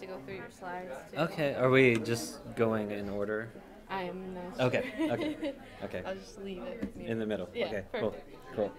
to go through your slides too. Okay, are we just going in order? I am not Okay, sure. okay, okay. I'll just leave it In the middle. Yeah, Okay, perfect. cool.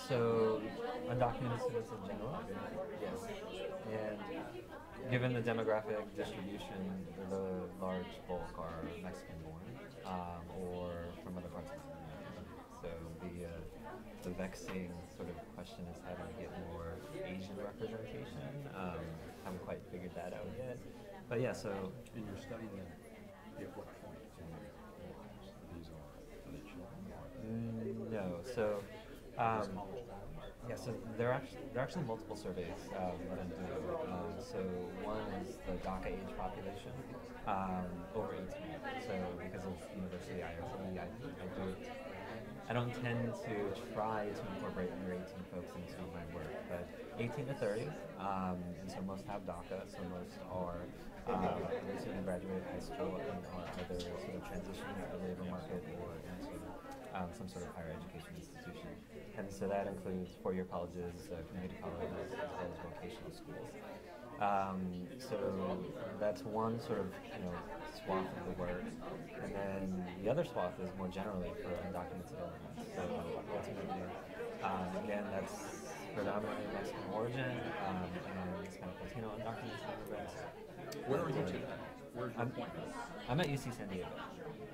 So, undocumented students in general? Yes. And given the demographic distribution, the large bulk are Mexican born or from other parts of America. So the vexing sort of question is how do we get more Asian representation? Haven't quite figured that out yet. But yeah, so... And you're studying at what point? These are the children? No, so... yeah, so there are actually multiple surveys that I'm doing. So one is the DACA age population over 18. So because of university IRC, I don't tend to try to incorporate under 18 folks into my work, but 18 to 30, and so most have DACA, so most are recently graduated high school and are either sort of transitioning to the labor market or into some sort of higher education institution. And so that includes four-year colleges, community colleges, as well as vocational schools. So that's one sort of swath of the work, and then the other swath is more generally for undocumented immigrants. So ultimately, again, that's predominantly Mexican origin and Hispanic Latino undocumented immigrants. Where are you today? I'm at UC San Diego.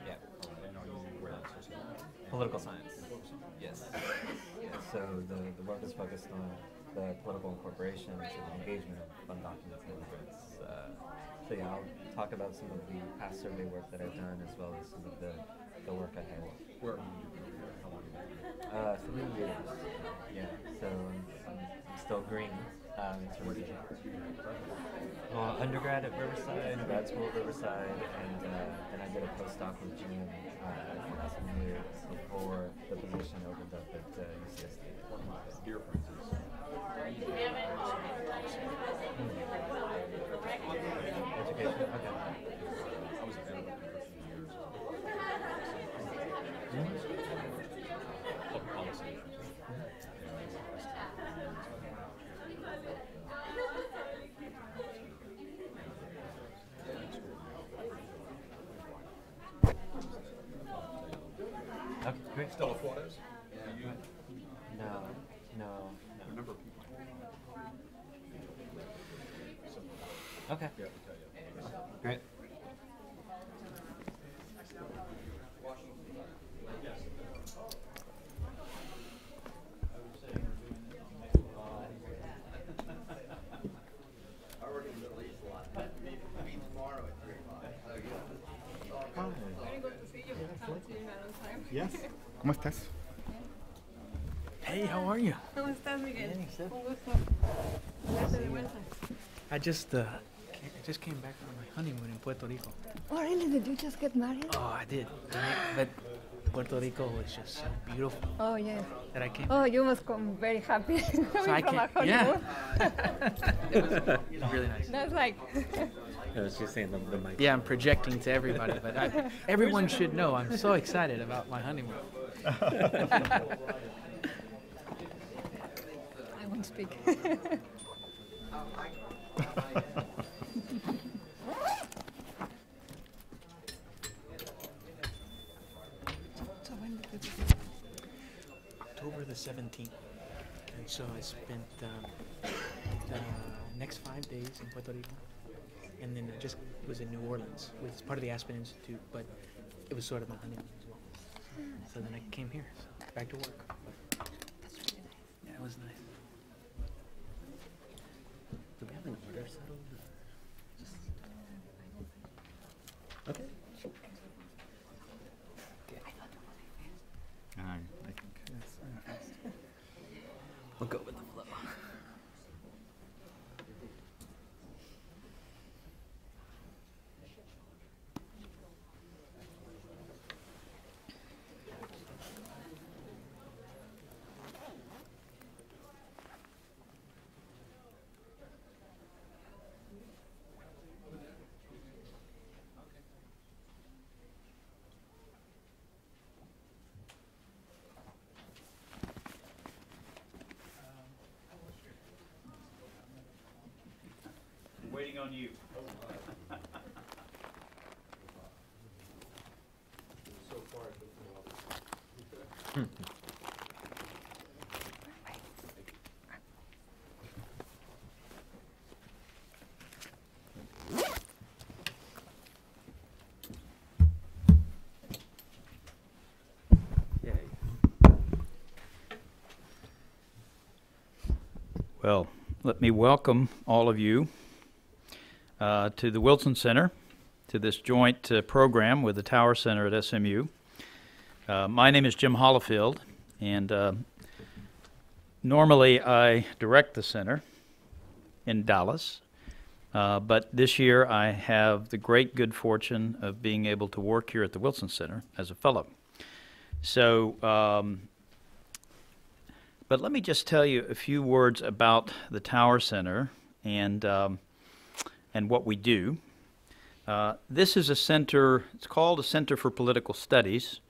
Yeah. And are you where? Political science. Yes. Yeah, so the work is focused on the political incorporation and the engagement of undocumented immigrants. So yeah, I'll talk about some of the past survey work that I've done as well as some of the work ahead. Where are you? How long have you been? 3 years. Yeah. So I'm still green. Where did you Undergrad at Riverside, grad school at Riverside, and then I did a postdoc with Jim for some years before the position opened up at UCSD. One of my dear friends is Education? Okay. I was a fan of it for years. Public policy issues. Okay, great. Stella Juarez? No. A number of people. Okay. Yeah, to tell you. Great. Yes. ¿Cómo estás? Hey, how are you? ¿Cómo estás, Miguel? Bien, ¿y usted? Un gusto. Date de vuelta. I just came back from my honeymoon in Puerto Rico. Oh, really? Did you just get married? Oh, I did. But Puerto Rico was just so beautiful Oh, yes. that I came. Oh, you must come very happy coming I from a came. Yeah. honeymoon. It was really nice. That's like... I was just saying the mic. Yeah, I'm projecting to everybody, but everyone should know I'm so excited about my honeymoon. I won't speak. So when did you... October the 17th. And so I spent the next 5 days in Puerto Rico. And then I just was in New Orleans, which is part of the Aspen Institute, but it was sort of my honeymoon as well. So then I came here, so back to work. That's really nice. Yeah, it was nice. Do we have an order settled? waiting on you. Well, let me welcome all of you to the Wilson Center, to this joint program with the Tower Center at SMU. My name is Jim Hollifield, and normally I direct the center in Dallas, but this year I have the great good fortune of being able to work here at the Wilson Center as a fellow. So, but let me just tell you a few words about the Tower Center and what we do. This is a center, it's called a Center for Political Studies,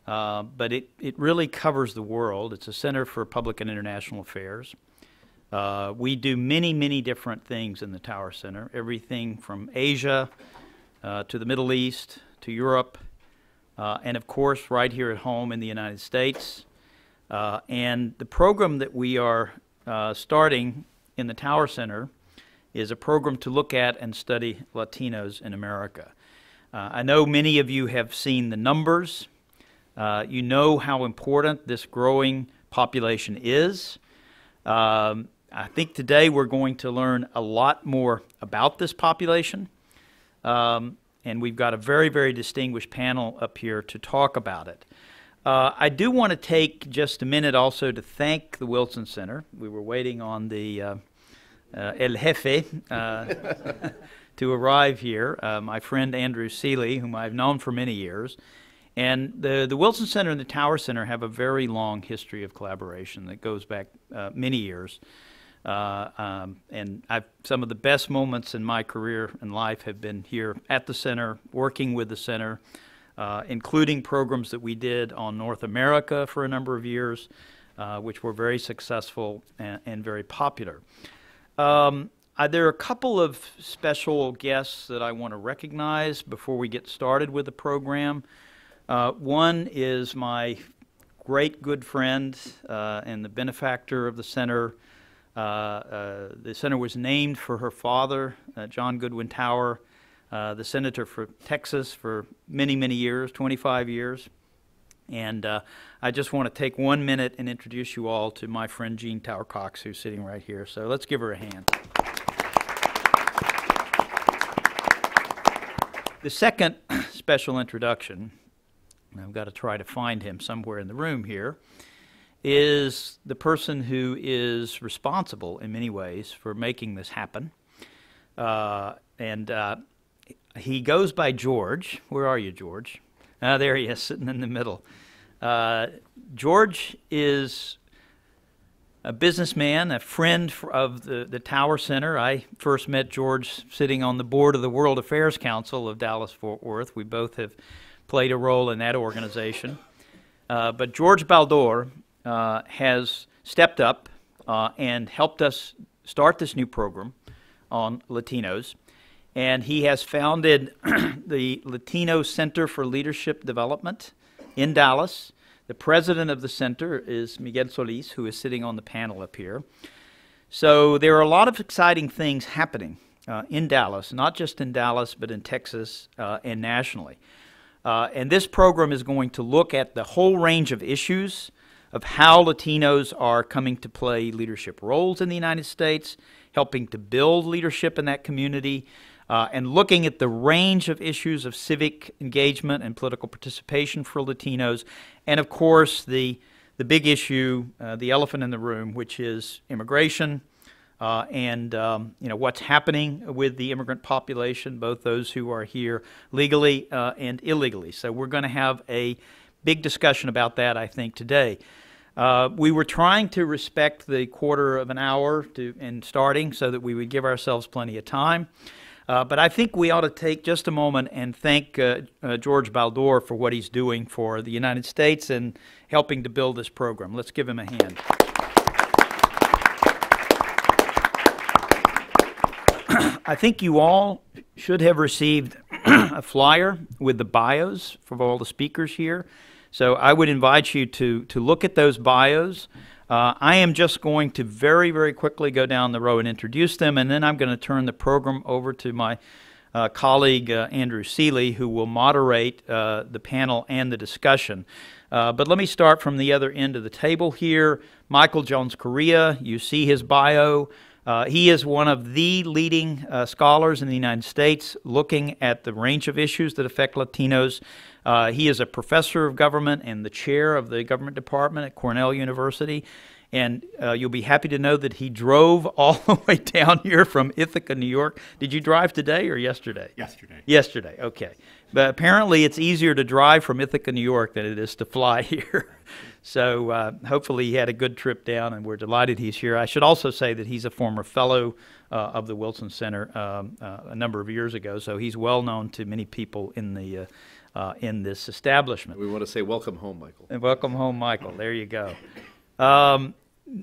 but it really covers the world. It's a center for public and international affairs. We do many, many different things in the Tower Center, everything from Asia to the Middle East to Europe, and of course right here at home in the United States. And the program that we are starting in the Tower Center is a program to look at and study Latinos in America. I know many of you have seen the numbers. You know how important this growing population is. I think today we're going to learn a lot more about this population. And we've got a very, very distinguished panel up here to talk about it. I do want to take just a minute also to thank the Wilson Center. We were waiting on the El Jefe to arrive here, my friend Andrew Seeley, whom I've known for many years. And the Wilson Center and the Tower Center have a very long history of collaboration that goes back many years. And some of the best moments in my career and life have been here at the center, working with the center, including programs that we did on North America for a number of years, which were very successful and very popular. There are a couple of special guests that I want to recognize before we get started with the program. One is my great good friend and the benefactor of the center. The center was named for her father, John Goodwin Tower, the senator for Texas for many, many years, 25 years. And I just want to take 1 minute and introduce you all to my friend Jean Tower Cox, who's sitting right here. So let's give her a hand. The second special introduction, and I've got to try to find him somewhere in the room here, is the person who is responsible in many ways for making this happen. He goes by George. Where are you, George? There he is, sitting in the middle. George is a businessman, a friend of the Tower Center. I first met George sitting on the board of the World Affairs Council of Dallas-Fort Worth. We both have played a role in that organization. But George Baldor has stepped up and helped us start this new program on Latinos. And he has founded the Latino Center for Leadership Development in Dallas. The president of the center is Miguel Solis, who is sitting on the panel up here. So there are a lot of exciting things happening in Dallas, not just in Dallas, but in Texas and nationally. And this program is going to look at the whole range of issues of how Latinos are coming to play leadership roles in the United States, helping to build leadership in that community, and looking at the range of issues of civic engagement and political participation for Latinos, and of course the big issue, the elephant in the room, which is immigration and what's happening with the immigrant population, both those who are here legally and illegally. So we're going to have a big discussion about that, I think, today. We were trying to respect the quarter of an hour in starting so that we would give ourselves plenty of time. But I think we ought to take just a moment and thank George Baldor for what he's doing for the United States and helping to build this program. Let's give him a hand. I think you all should have received a flyer with the bios for all the speakers here. So I would invite you to look at those bios. I am just going to very, very quickly go down the row and introduce them, and then I'm going to turn the program over to my colleague Andrew Seeley, who will moderate the panel and the discussion. But let me start from the other end of the table here. Michael Jones Correa, you see his bio. He is one of the leading scholars in the United States looking at the range of issues that affect Latinos. He is a professor of government and the chair of the government department at Cornell University. And you'll be happy to know that he drove all the way down here from Ithaca, New York. Did you drive today or yesterday? Yesterday. Yesterday, okay. But apparently it's easier to drive from Ithaca, New York than it is to fly here. So hopefully he had a good trip down, and we're delighted he's here. I should also say that he's a former fellow of the Wilson Center a number of years ago, so he's well known to many people in the in this establishment. We want to say welcome home, Michael. And welcome home, Michael. There you go.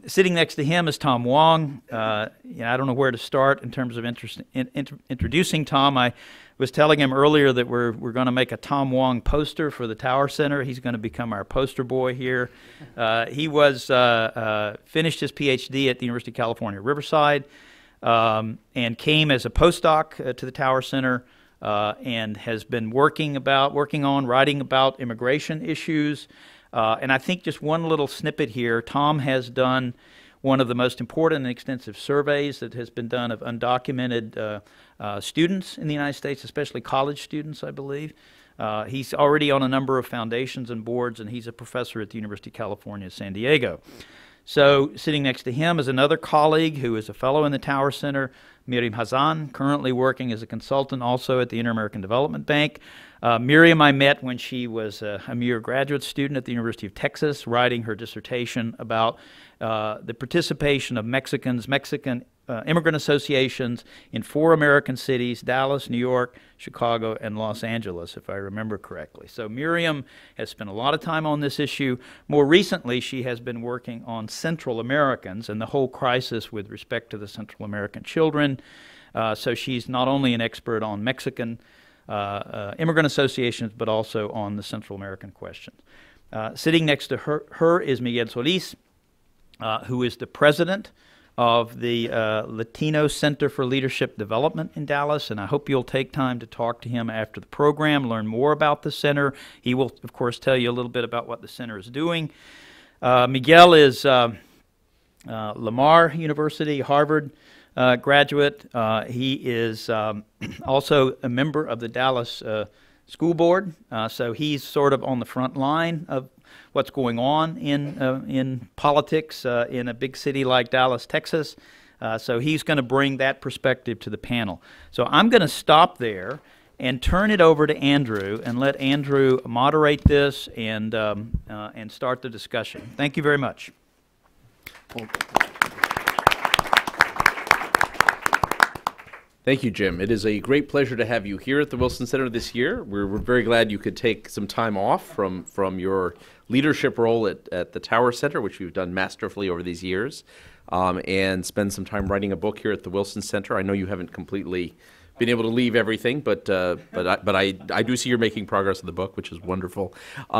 Sitting next to him is Tom Wong. I don't know where to start in terms of introducing Tom. I was telling him earlier that we're going to make a Tom Wong poster for the Tower Center. He's going to become our poster boy here. He was finished his PhD at the University of California, Riverside, and came as a postdoc to the Tower Center, and has been writing about immigration issues. And I think just one little snippet here, Tom has done one of the most important and extensive surveys that has been done of undocumented students in the United States, especially college students, I believe. He's already on a number of foundations and boards, and he's a professor at the University of California, San Diego. So sitting next to him is another colleague who is a fellow in the Tower Center, Miriam Hazan, currently working as a consultant also at the Inter-American Development Bank. Miriam I met when she was a mere graduate student at the University of Texas, writing her dissertation about the participation of Mexican immigrant associations in 4 American cities, Dallas, New York, Chicago, and Los Angeles, if I remember correctly. So Miriam has spent a lot of time on this issue. More recently, she has been working on Central Americans and the whole crisis with respect to the Central American children. So she's not only an expert on Mexican immigrant associations, but also on the Central American questions. Sitting next to her is Miguel Solis, who is the president of the Latino Center for Leadership Development in Dallas, and I hope you'll take time to talk to him after the program, learn more about the center. He will, of course, tell you a little bit about what the center is doing. Miguel is Lamar University, Harvard graduate. He is also a member of the Dallas School Board, so he's sort of on the front line of what's going on in politics in a big city like Dallas, Texas. So he's going to bring that perspective to the panel. So I'm going to stop there and turn it over to Andrew and let Andrew moderate this and start the discussion. Thank you very much. Thank you, Jim. It is a great pleasure to have you here at the Wilson Center this year. We're very glad you could take some time off from your leadership role at the Tower Center, which you've done masterfully over these years, and spend some time writing a book here at the Wilson Center. I know you haven't completely been able to leave everything, but I do see you're making progress in the book, which is wonderful.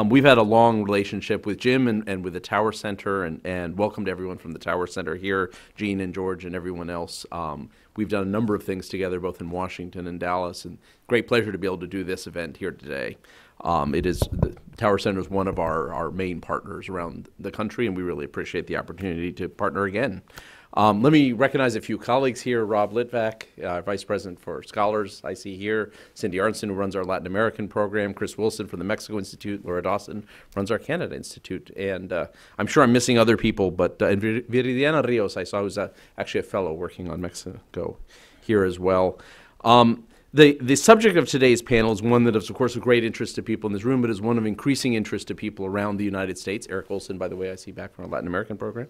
We've had a long relationship with Jim and with the Tower Center, and welcome to everyone from the Tower Center here, Gene and George and everyone else. We've done a number of things together, both in Washington and Dallas, and great pleasure to be able to do this event here today. The Tower Center is one of our main partners around the country, and we really appreciate the opportunity to partner again. Let me recognize a few colleagues here. Rob Litvak, Vice President for Scholars, I see here. Cindy Arnson, who runs our Latin American program. Chris Wilson from the Mexico Institute. Laura Dawson runs our Canada Institute. And I'm sure I'm missing other people, but and Viridiana Rios, I saw, who's actually a fellow working on Mexico here as well. The subject of today's panel is one that is, of course, of great interest to people in this room, but is one of increasing interest to people around the United States. Eric Olson, by the way, I see back from our Latin American program.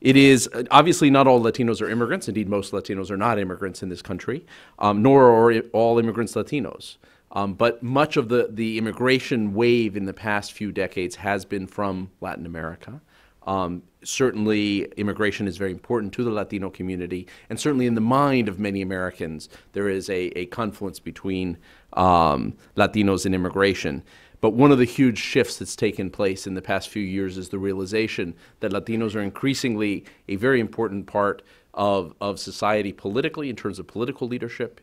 It is obviously not all Latinos are immigrants. Indeed, most Latinos are not immigrants in this country, nor are all immigrants Latinos. But much of the immigration wave in the past few decades has been from Latin America. Certainly, immigration is very important to the Latino community, and certainly in the mind of many Americans, there is a confluence between Latinos and immigration. But one of the huge shifts that's taken place in the past few years is the realization that Latinos are increasingly a very important part of society politically, in terms of political leadership,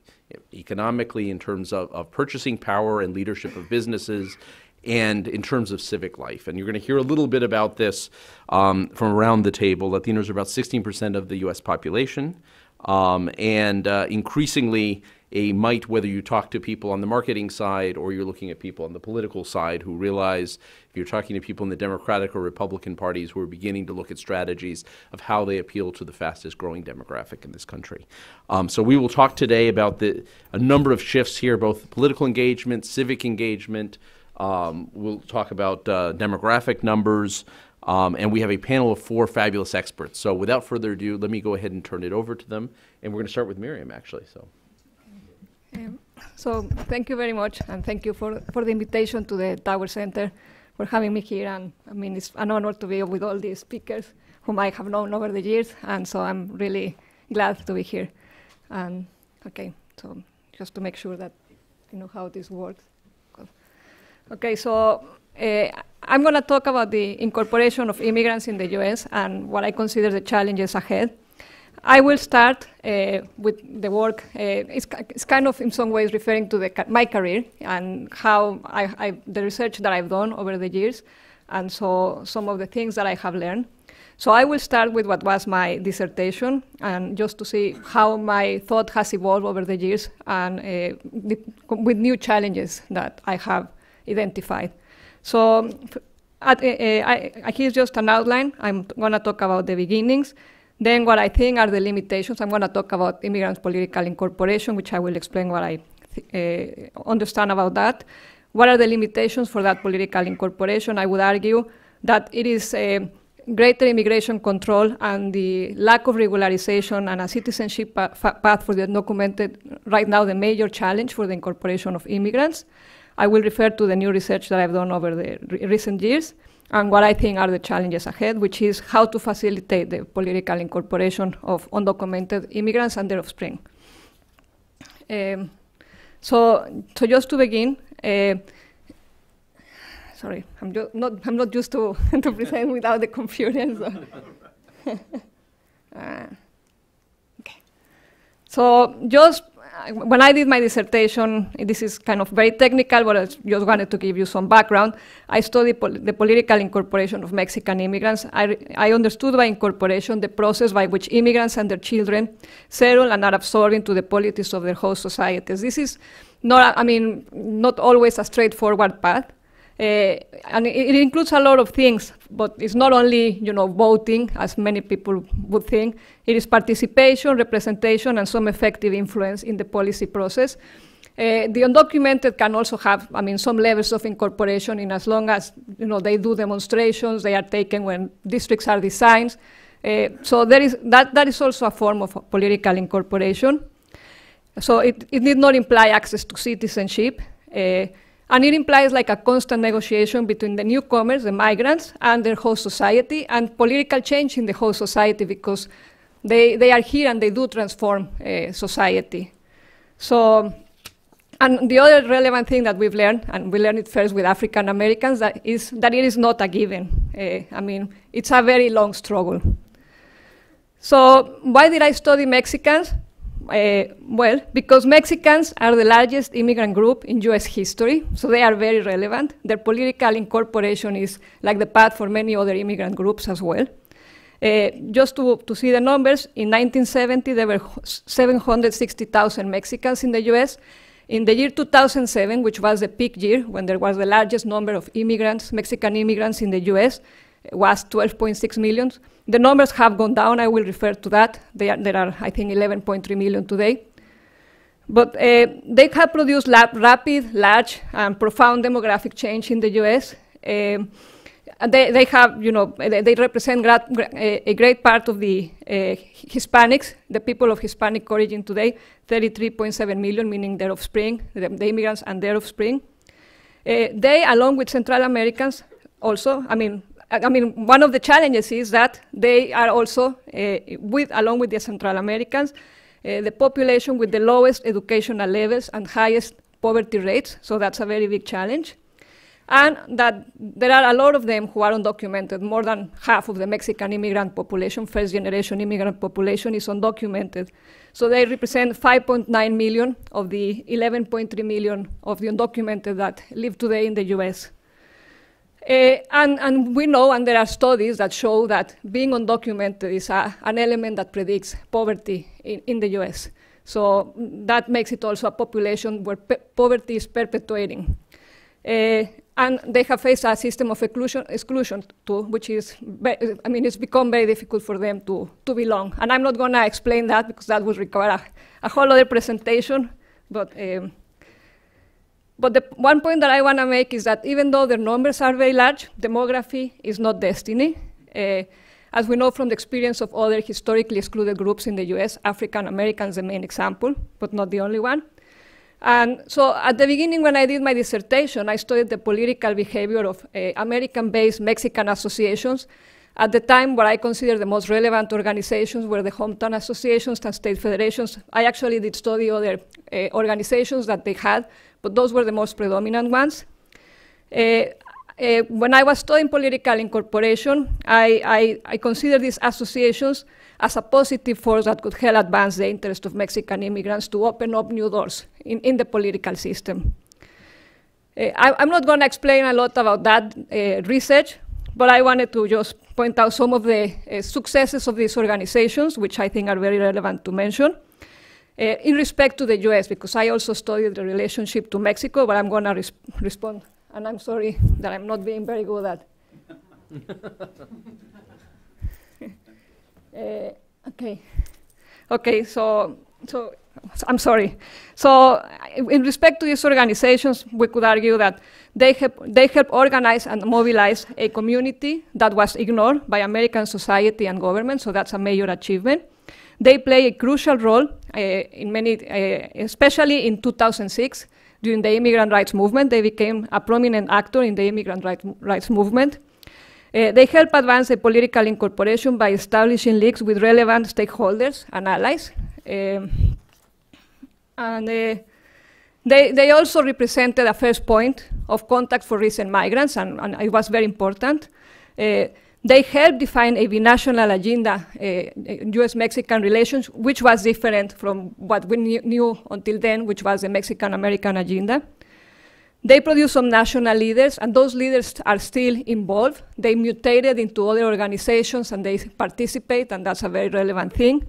economically, in terms of purchasing power and leadership of businesses, and in terms of civic life. And you're going to hear a little bit about this from around the table. Latinos are about 16% of the U.S. population, and increasingly whether you talk to people on the marketing side or you're looking at people on the political side who realize, if you're talking to people in the Democratic or Republican parties who are beginning to look at strategies of how they appeal to the fastest growing demographic in this country. So we will talk today about a number of shifts here, both political engagement, civic engagement. We'll talk about demographic numbers, and we have a panel of 4 fabulous experts. So without further ado, let me go ahead and turn it over to them. And we're going to start with Miriam, actually. So thank you very much, and thank you for the invitation to the Tower Center, for having me here. And I mean, it's an honor to be with all these speakers whom I have known over the years, and so I'm really glad to be here. Okay, so just to make sure that you know how this works. Okay, so I'm going to talk about the incorporation of immigrants in the U.S. and what I consider the challenges ahead. I will start with the work. It's kind of in some ways referring to my career and how the research that I've done over the years, and so some of the things that I have learned. So I will start with what was my dissertation, and just to see how my thought has evolved over the years, and with new challenges that I have identified. So here's just an outline. I'm going to talk about the beginnings. Then what I think are the limitations. I'm going to talk about immigrants' political incorporation, which I will explain what I understand about that. What are the limitations for that political incorporation? I would argue that it is greater immigration control and the lack of regularization and a citizenship path for the undocumented right now the major challenge for the incorporation of immigrants. I will refer to the new research that I've done over the recent years, and what I think are the challenges ahead, which is how to facilitate the political incorporation of undocumented immigrants and their offspring. So just to begin, sorry, I'm not used to to present without the computer. So. Okay. So just when I did my dissertation, this is kind of very technical, but I just wanted to give you some background. I studied the political incorporation of Mexican immigrants. I understood by incorporation the process by which immigrants and their children settle and are absorbed into the politics of their host societies. This is not, not always a straightforward path. And it includes a lot of things, but it's not only, voting, as many people would think. It is participation, representation, and some effective influence in the policy process. The undocumented can also have, some levels of incorporation in as long as, they do demonstrations, they are taken when districts are designed. So that is also a form of political incorporation. So it did not imply access to citizenship. And it implies like a constant negotiation between the newcomers, the migrants, and their host society, and political change in the host society, because they are here and they do transform society. So, and the other relevant thing that we've learned, and we learned it first with African Americans, that it is not a given. It's a very long struggle. So why did I study Mexicans? Well, because Mexicans are the largest immigrant group in US history, so they are very relevant. Their political incorporation is like the path for many other immigrant groups as well. Just to see the numbers, in 1970 there were 760,000 Mexicans in the US. In the year 2007, which was the peak year when there was the largest number of immigrants, Mexican immigrants in the US, was 12.6 million. The numbers have gone down. I will refer to that. There are, I think, 11.3 million today. But they have produced rapid, large, and profound demographic change in the U.S. They have, they represent a great part of the Hispanics, the people of Hispanic origin today, 33.7 million, meaning their offspring, the immigrants and their offspring. They, along with Central Americans, also, I mean, one of the challenges is that they are also, along with the Central Americans, the population with the lowest educational levels and highest poverty rates, so that's a very big challenge. And that there are a lot of them who are undocumented. More than half of the Mexican immigrant population, first-generation immigrant population, is undocumented. So they represent 5.9 million of the 11.3 million of the undocumented that live today in the US. And we know, and there are studies that show that being undocumented is an element that predicts poverty in the US. So that makes it also a population where poverty is perpetuating. And they have faced a system of exclusion too, which is, it's become very difficult for them to belong. And I'm not gonna explain that because that would require a whole other presentation. But the one point that I wanna make is that even though their numbers are very large, demography is not destiny. As we know from the experience of other historically excluded groups in the US, African Americans the main example, but not the only one. And so at the beginning when I did my dissertation, I studied the political behavior of American-based Mexican associations. At the time, what I consider the most relevant organizations were the hometown associations and state federations. I actually did study other organizations that they had, but those were the most predominant ones. When I was studying political incorporation, I considered these associations as a positive force that could help advance the interest of Mexican immigrants to open up new doors in the political system. I'm not going to explain a lot about that research, but I wanted to just point out some of the successes of these organizations, which I think are very relevant to mention, in respect to the US, because I also studied the relationship to Mexico, but I'm going to respond. And I'm sorry that I'm not being very good at. Okay, so I'm sorry. So in respect to these organizations, we could argue that they help organize and mobilize a community that was ignored by American society and government, so that's a major achievement. They play a crucial role in many, especially in 2006, during the immigrant rights movement. They became a prominent actor in the immigrant rights movement. They help advance the political incorporation by establishing links with relevant stakeholders and allies. They also represented a first point of contact for recent migrants, and it was very important. They helped define a binational agenda in US-Mexican relations, which was different from what we knew until then, which was the Mexican-American agenda. They produced some national leaders, and those leaders are still involved. They mutated into other organizations, and they participate, and that's a very relevant thing.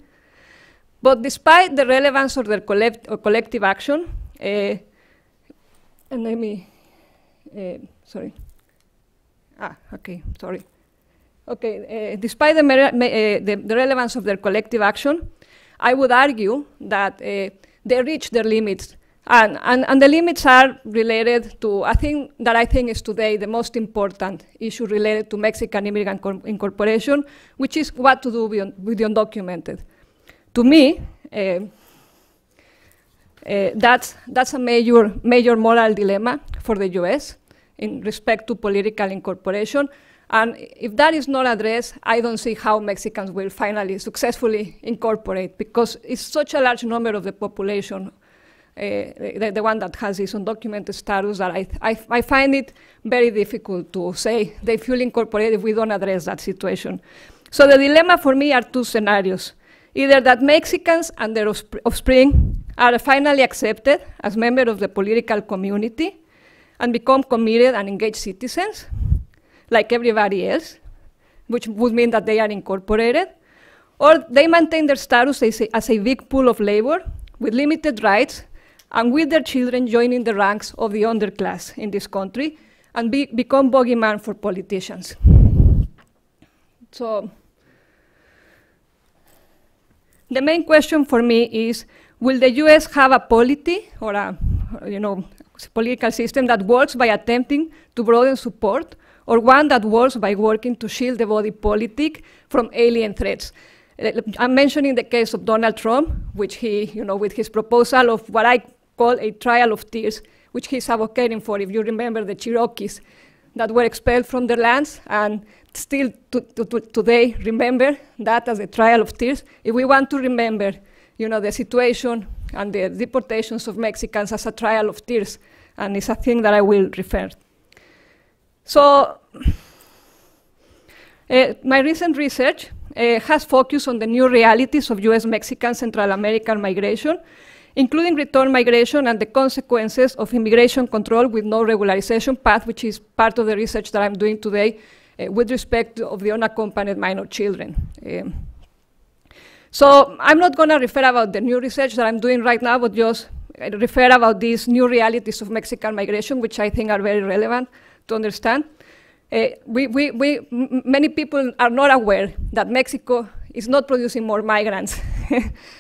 But despite the relevance of their collective action, and let me, sorry. Okay, sorry. Okay, despite the relevance of their collective action, I would argue that they reached their limits. And the limits are related to a thing that I think is today the most important issue related to Mexican immigrant incorporation, which is what to do with the undocumented. To me, that's a major moral dilemma for the US in respect to political incorporation. And if that is not addressed, I don't see how Mexicans will finally successfully incorporate, because it's such a large number of the population, the one that has this undocumented status, that I find it very difficult to say they feel incorporated if we don't address that situation. So the dilemma for me are two scenarios. Either that Mexicans and their offspring are finally accepted as members of the political community and become committed and engaged citizens, like everybody else, which would mean that they are incorporated, or they maintain their status as a big pool of labor with limited rights, and with their children joining the ranks of the underclass in this country and become bogeyman for politicians. So the main question for me is, will the US have a polity or a political system that works by attempting to broaden support, or one that works by working to shield the body politic from alien threats? I'm mentioning the case of Donald Trump, which he, with his proposal of what I call a trial of tears, which he's advocating for. If you remember the Cherokees that were expelled from their lands, and still today remember that as a trial of tears, if we want to remember, the situation and the deportations of Mexicans as a trial of tears, and it's a thing that I will refer. So, my recent research has focused on the new realities of US-Mexican Central American migration, including return migration and the consequences of immigration control with no regularization path, which is part of the research that I'm doing today with respect of the unaccompanied minor children. So I'm not going to refer about the new research that I'm doing right now, but just refer about these new realities of Mexican migration, which I think are very relevant to understand. Many people are not aware that Mexico is not producing more migrants.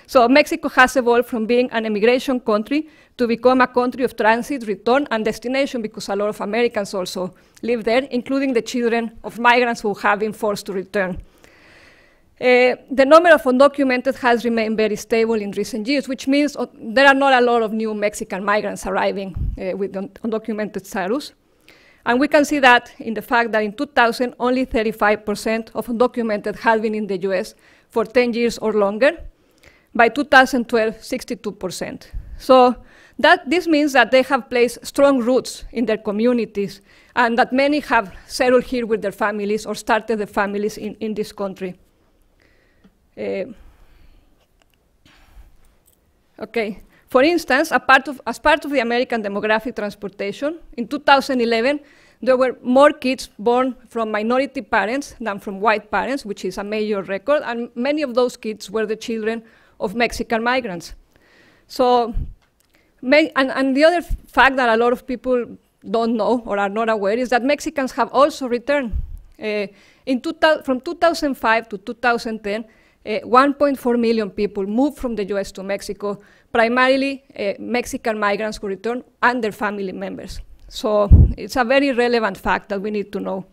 So Mexico has evolved from being an immigration country to become a country of transit, return, and destination, because a lot of Americans also live there, including the children of migrants who have been forced to return. The number of undocumented has remained very stable in recent years, which means there are not a lot of new Mexican migrants arriving with undocumented status. And we can see that in the fact that in 2000, only 35% of undocumented had been in the US for 10 years or longer. By 2012, 62%. So this means that they have placed strong roots in their communities, and that many have settled here with their families or started their families in this country. Okay. For instance, as part of the American demographic transportation, in 2011, there were more kids born from minority parents than from white parents, which is a major record, and many of those kids were the children of Mexican migrants. So, and the other fact that a lot of people don't know or are not aware is that Mexicans have also returned. From 2005 to 2010, 1.4 million people moved from the US to Mexico, primarily Mexican migrants who returned and their family members. So it's a very relevant fact that we need to know.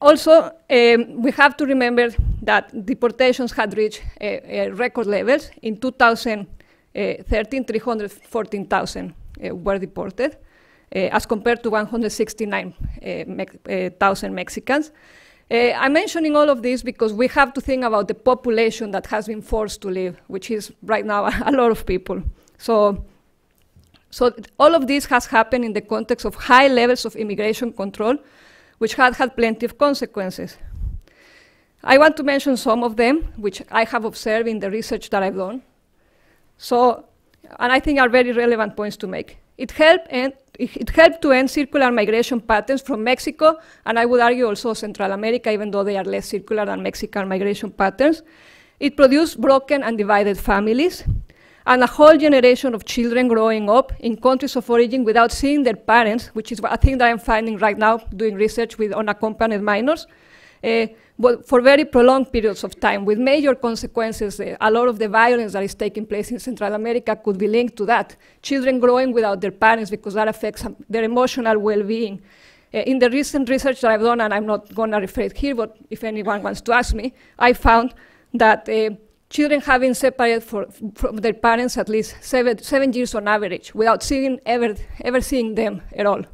Also, we have to remember that deportations had reached record levels. In 2013, 314,000 were deported, as compared to 169,000 Mexicans. I'm mentioning all of this because we have to think about the population that has been forced to leave, which is right now a lot of people. So all of this has happened in the context of high levels of immigration control, which had plenty of consequences. I want to mention some of them, which I have observed in the research that I've done. So, and I think are very relevant points to make. It helped to end circular migration patterns from Mexico, and I would argue also Central America, even though they are less circular than Mexican migration patterns. It produced broken and divided families, and a whole generation of children growing up in countries of origin without seeing their parents, which is a thing that I'm finding right now doing research with unaccompanied minors, but for very prolonged periods of time, with major consequences. A lot of the violence that is taking place in Central America could be linked to that. Children growing without their parents, because that affects their emotional well-being. In the recent research that I've done, and I'm not going to refer it here, but if anyone wants to ask me, I found that children have been separated from their parents at least 7 years on average, without ever seeing them at all.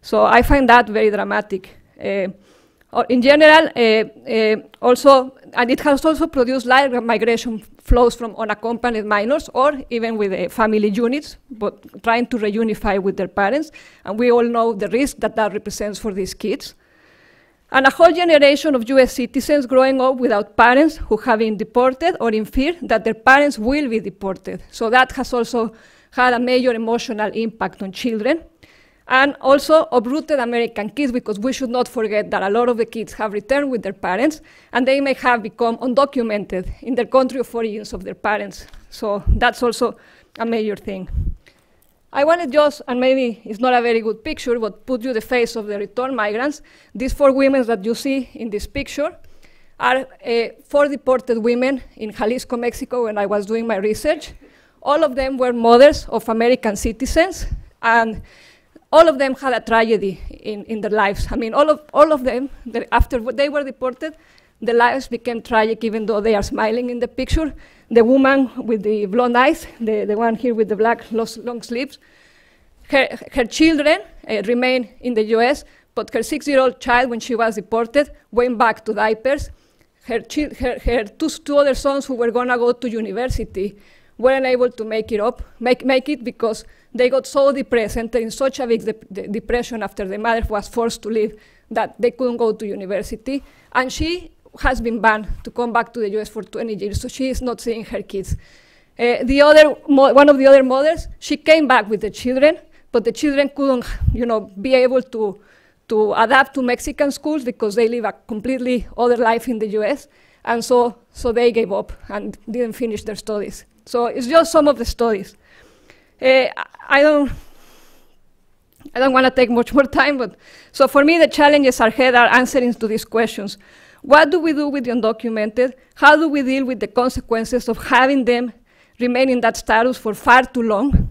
So I find that very dramatic. In general, also, and it has also produced large migration flows from unaccompanied minors, or even with family units, but trying to reunify with their parents. And we all know the risk that represents for these kids. And a whole generation of US citizens growing up without parents who have been deported or in fear that their parents will be deported. So that has also had a major emotional impact on children. And also uprooted American kids, because we should not forget that a lot of the kids have returned with their parents, and they may have become undocumented in their country of origins of their parents. So that's also a major thing. I want to just, and maybe it's not a very good picture, but put you the face of the return migrants. These 4 women that you see in this picture are 4 deported women in Jalisco, Mexico, when I was doing my research. All of them were mothers of American citizens, and all of them had a tragedy in their lives. I mean, all of them, after they were deported, their lives became tragic, even though they are smiling in the picture. The woman with the blonde eyes, the one here with the black long sleeves, her children remain in the US, but her 6-year-old child, when she was deported, went back to diapers. Her two other sons who were gonna go to university weren't able to make it because they got so depressed, entered in such a big depression after the mother was forced to leave that they couldn't go to university. And she has been banned to come back to the US for 20 years, so she is not seeing her kids. One of the other mothers, she came back with the children, but the children couldn't, be able to adapt to Mexican schools because they live a completely other life in the US, and so they gave up and didn't finish their studies. So it's just some of the studies. I don't want to take much more time, but so for me the challenges ahead are answering to these questions. What do we do with the undocumented? How do we deal with the consequences of having them remain in that status for far too long?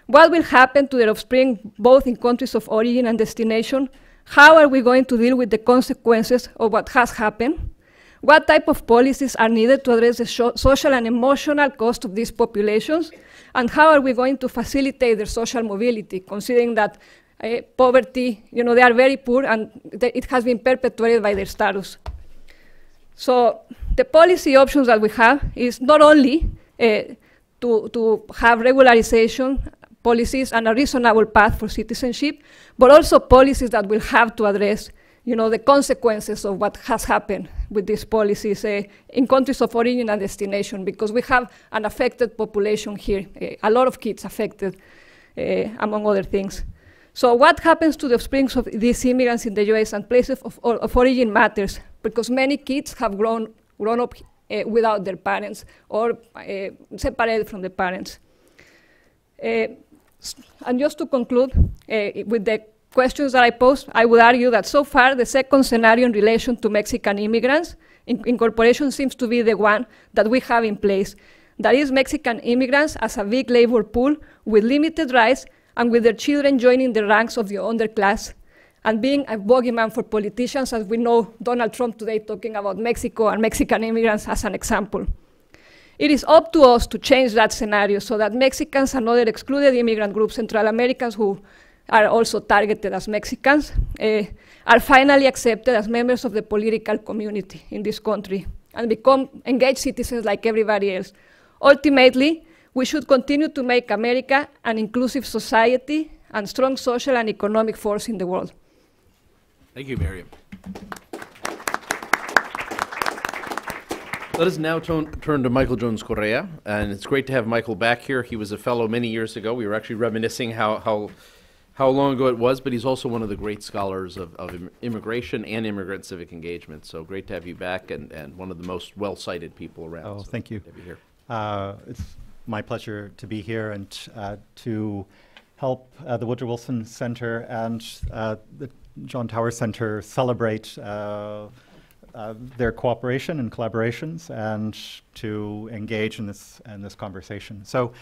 What will happen to their offspring, both in countries of origin and destination? How are we going to deal with the consequences of what has happened? What type of policies are needed to address the social and emotional cost of these populations? And how are we going to facilitate their social mobility, considering that poverty, they are very poor and it has been perpetuated by their status. So the policy options that we have is not only to have regularization policies and a reasonable path for citizenship, but also policies that will have to address the consequences of what has happened with these policies in countries of origin and destination, because we have an affected population here, a lot of kids affected, among other things. So what happens to the offspring of these immigrants in the US and places of origin matters, because many kids have grown up without their parents or separated from the parents. And just to conclude with the questions that I posed, I would argue that so far the second scenario in relation to Mexican immigrants, incorporation seems to be the one that we have in place. That is Mexican immigrants as a big labor pool with limited rights and with their children joining the ranks of the underclass and being a bogeyman for politicians, as we know Donald Trump today talking about Mexico and Mexican immigrants as an example. It is up to us to change that scenario so that Mexicans and other excluded immigrant groups, Central Americans who are also targeted as Mexicans, are finally accepted as members of the political community in this country and become engaged citizens like everybody else. Ultimately, we should continue to make America an inclusive society and strong social and economic force in the world. Thank you, Miriam. Let us now turn to Michael Jones Correa, and it's great to have Michael back here. He was a fellow many years ago. We were actually reminiscing how long ago it was, but he's also one of the great scholars of immigration and immigrant civic engagement. So great to have you back, and one of the most well-cited people around. Oh, so thank you. Good to have you here. It's my pleasure to be here and to help the Woodrow Wilson Center and the John Tower Center celebrate their cooperation and collaborations and to engage in this conversation. So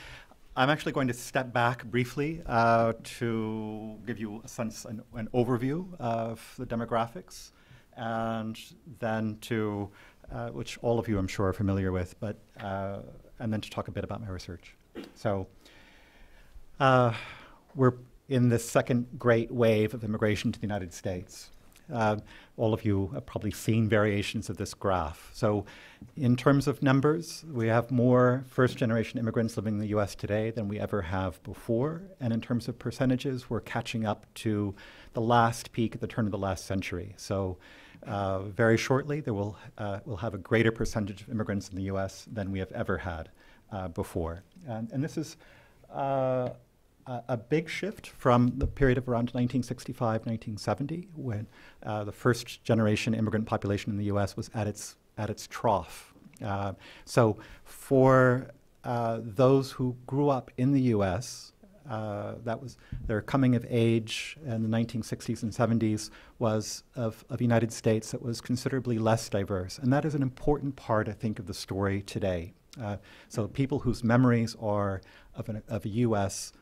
I'm actually going to step back briefly to give you a sense, an overview of the demographics, and then to, which all of you I'm sure are familiar with, but and then to talk a bit about my research. So we're in the second great wave of immigration to the United States. All of you have probably seen variations of this graph. So in terms of numbers, we have more first-generation immigrants living in the US today than we ever have before. And in terms of percentages, we're catching up to the last peak at the turn of the last century. So very shortly, we'll have a greater percentage of immigrants in the US than we have ever had before. And this is a big shift from the period of around 1965, 1970, when the first generation immigrant population in the US was at its trough. So for those who grew up in the US, that was their coming of age in the 1960s and 70s was of a United States that was considerably less diverse. And that is an important part, I think, of the story today. So people whose memories are of a US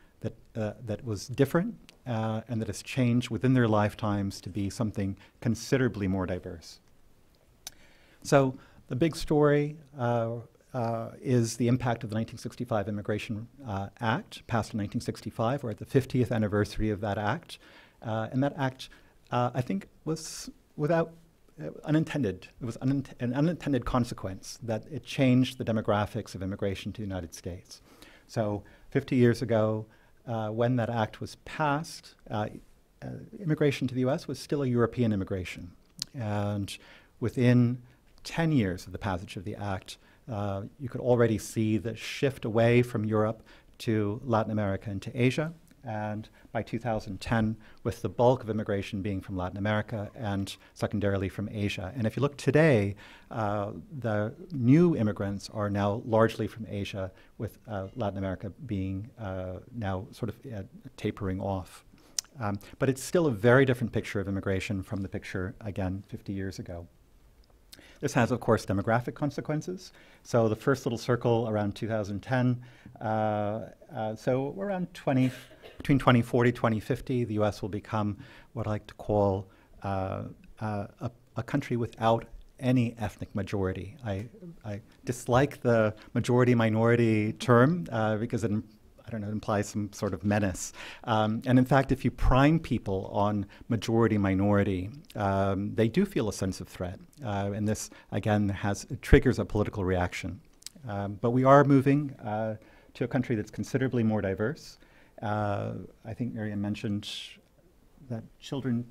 that was different and that has changed within their lifetimes to be something considerably more diverse. So the big story is the impact of the 1965 Immigration Act, passed in 1965. We're at the 50th anniversary of that act. And that act I think was without unintended. It was an unintended consequence that it changed the demographics of immigration to the United States. So 50 years ago, when that act was passed, immigration to the U.S. was still a European immigration. And within 10 years of the passage of the act, you could already see the shift away from Europe to Latin America and to Asia. And by 2010, with the bulk of immigration being from Latin America and secondarily from Asia. And if you look today, the new immigrants are now largely from Asia, with Latin America being now sort of tapering off. But it's still a very different picture of immigration from the picture, again, 50 years ago. This has, of course, demographic consequences. So the first little circle around 2010, so around between 2040, 2050, the U.S. will become what I like to call a country without any ethnic majority. I dislike the majority-minority term because it implies some sort of menace. And in fact, if you prime people on majority-minority, they do feel a sense of threat. And this, again, triggers a political reaction. But we are moving to a country that's considerably more diverse. I think Miriam mentioned that children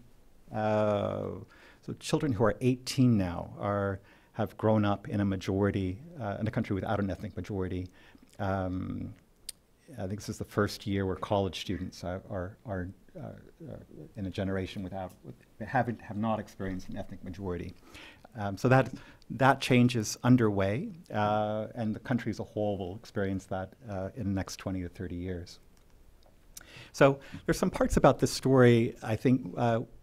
who are 18 now have grown up in a majority, in a country without an ethnic majority. I think this is the first year where college students are in a generation have not experienced an ethnic majority. So that change is underway, and the country as a whole will experience that in the next 20 to 30 years. So there's some parts about this story, I think,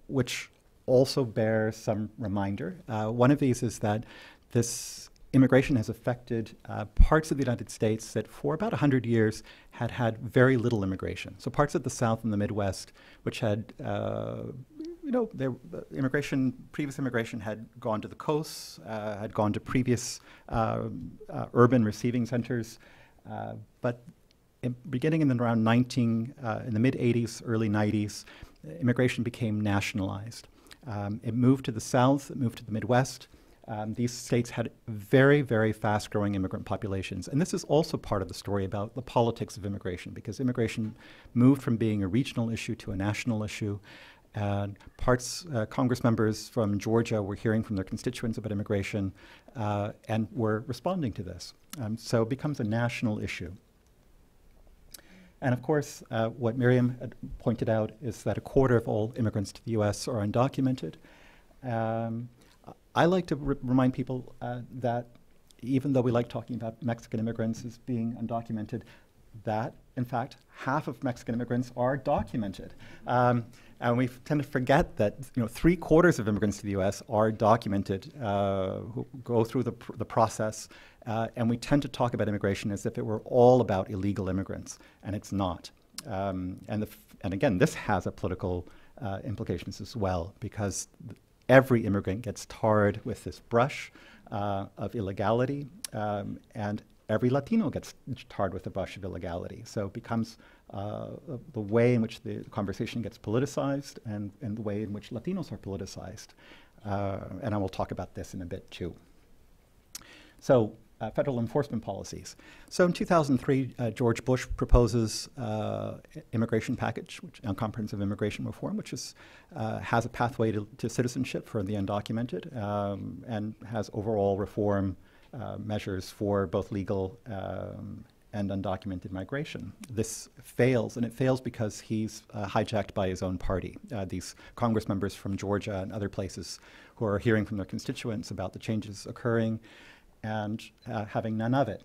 which also bear some reminder. One of these is that this immigration has affected parts of the United States that for about 100 years had very little immigration. So parts of the South and the Midwest, which had, previous immigration had gone to the coasts, had gone to previous urban receiving centers, but beginning in around in the mid-'80s, early '90s, immigration became nationalized. It moved to the South, it moved to the Midwest. These states had very, very fast-growing immigrant populations. And this is also part of the story about the politics of immigration, because immigration moved from being a regional issue to a national issue. And Congress members from Georgia were hearing from their constituents about immigration and were responding to this. So it becomes a national issue. And of course, what Miriam had pointed out is that a quarter of all immigrants to the U.S. are undocumented. I like to remind people that even though we like talking about Mexican immigrants as being undocumented, that, in fact, half of Mexican immigrants are documented. And we tend to forget that 3/4 of immigrants to the U.S. are documented, who go through the process, and we tend to talk about immigration as if it were all about illegal immigrants, and it's not. And again, this has a political implications as well, because every immigrant gets tarred with this brush of illegality, and every Latino gets tarred with the brush of illegality. So it becomes the way in which the conversation gets politicized and the way in which Latinos are politicized. And I will talk about this in a bit too. So federal enforcement policies. So in 2003, George Bush proposes immigration package, comprehensive immigration reform, which has a pathway to citizenship for the undocumented, and has overall reform measures for both legal and undocumented migration. This fails, and it fails because he's hijacked by his own party. These Congress members from Georgia and other places who are hearing from their constituents about the changes occurring and having none of it.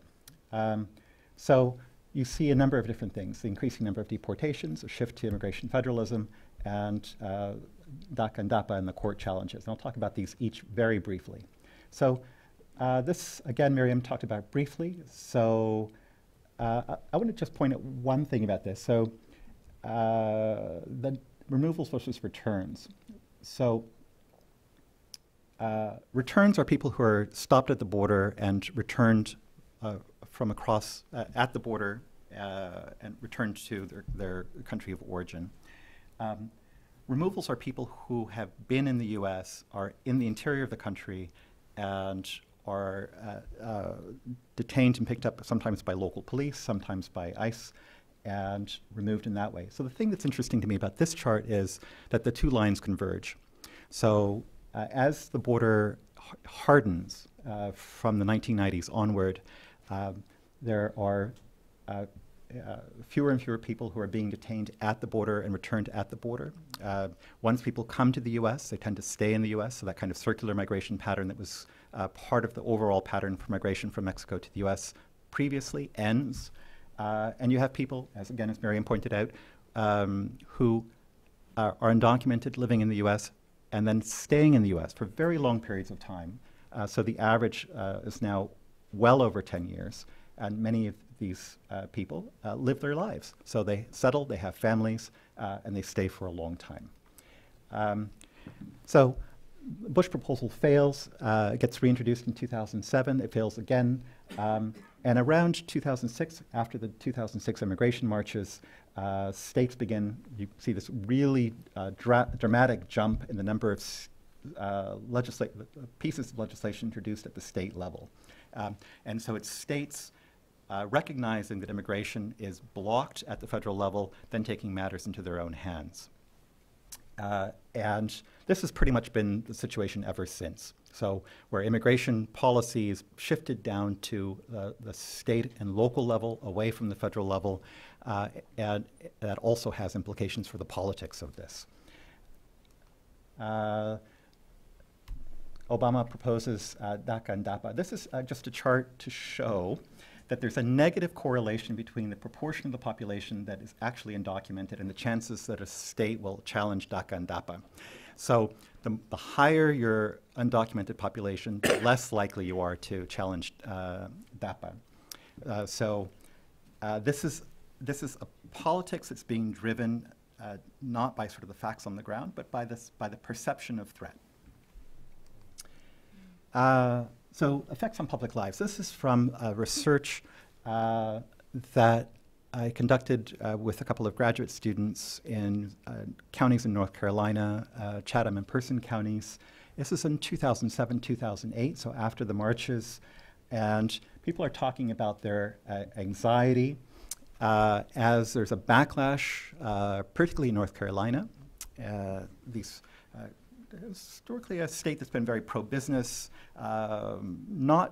So you see a number of different things: the increasing number of deportations, a shift to immigration federalism, and DACA and DAPA and the court challenges. And I'll talk about these each very briefly. So this, again, Miriam talked about briefly. So I want to just point out one thing about this. So the removals versus returns. So returns are people who are stopped at the border and returned from across at the border and returned to their country of origin. removals are people who have been in the U.S., are in the interior of the country, and are detained and picked up sometimes by local police, sometimes by ICE, and removed in that way. So the thing that's interesting to me about this chart is that the two lines converge. So as the border hardens from the 1990s onward, there are fewer and fewer people who are being detained at the border and returned at the border. Once people come to the U.S., they tend to stay in the U.S., so that kind of circular migration pattern that was part of the overall pattern for migration from Mexico to the U.S. previously ends. And you have people, as Miriam pointed out, who are undocumented, living in the U.S., and then staying in the U.S. for very long periods of time. So the average is now well over 10 years, and many of these people live their lives. So they settle, they have families, and they stay for a long time. So the Bush proposal fails, it gets reintroduced in 2007, it fails again. And around 2006, after the 2006 immigration marches, states begin, you see this really dramatic jump in the number of pieces of legislation introduced at the state level. And so it's states recognizing that immigration is blocked at the federal level, then taking matters into their own hands. And this has pretty much been the situation ever since. So where immigration policy is shifted down to the state and local level, away from the federal level, and that also has implications for the politics of this. Obama proposes DACA and DAPA. This is just a chart to show that there's a negative correlation between the proportion of the population that is actually undocumented and the chances that a state will challenge DACA and DAPA. So the higher your undocumented population, the less likely you are to challenge DAPA. This is a politics that's being driven not by sort of the facts on the ground, but by the perception of threat. So effects on public lives. This is from research that I conducted with a couple of graduate students in counties in North Carolina, Chatham and Person counties. This is in 2007, 2008, so after the marches. And people are talking about their anxiety as there's a backlash, particularly in North Carolina. Historically a state that's been very pro-business, not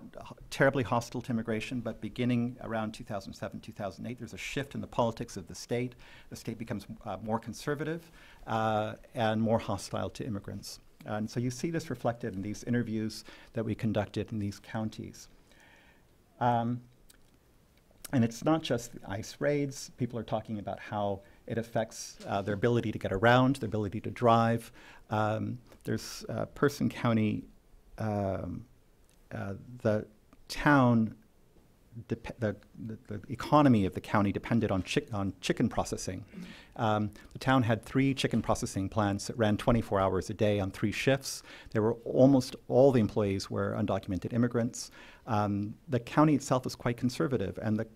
terribly hostile to immigration, but beginning around 2007, 2008, there's a shift in the politics of the state. The state becomes more conservative and more hostile to immigrants. And so you see this reflected in these interviews that we conducted in these counties. And it's not just the ICE raids. People are talking about how it affects their ability to get around, their ability to drive. There's Person County, the town, the economy of the county depended on chicken processing. The town had 3 chicken processing plants that ran 24 hours a day on 3 shifts. There were almost all the employees were undocumented immigrants. The county itself was quite conservative, and the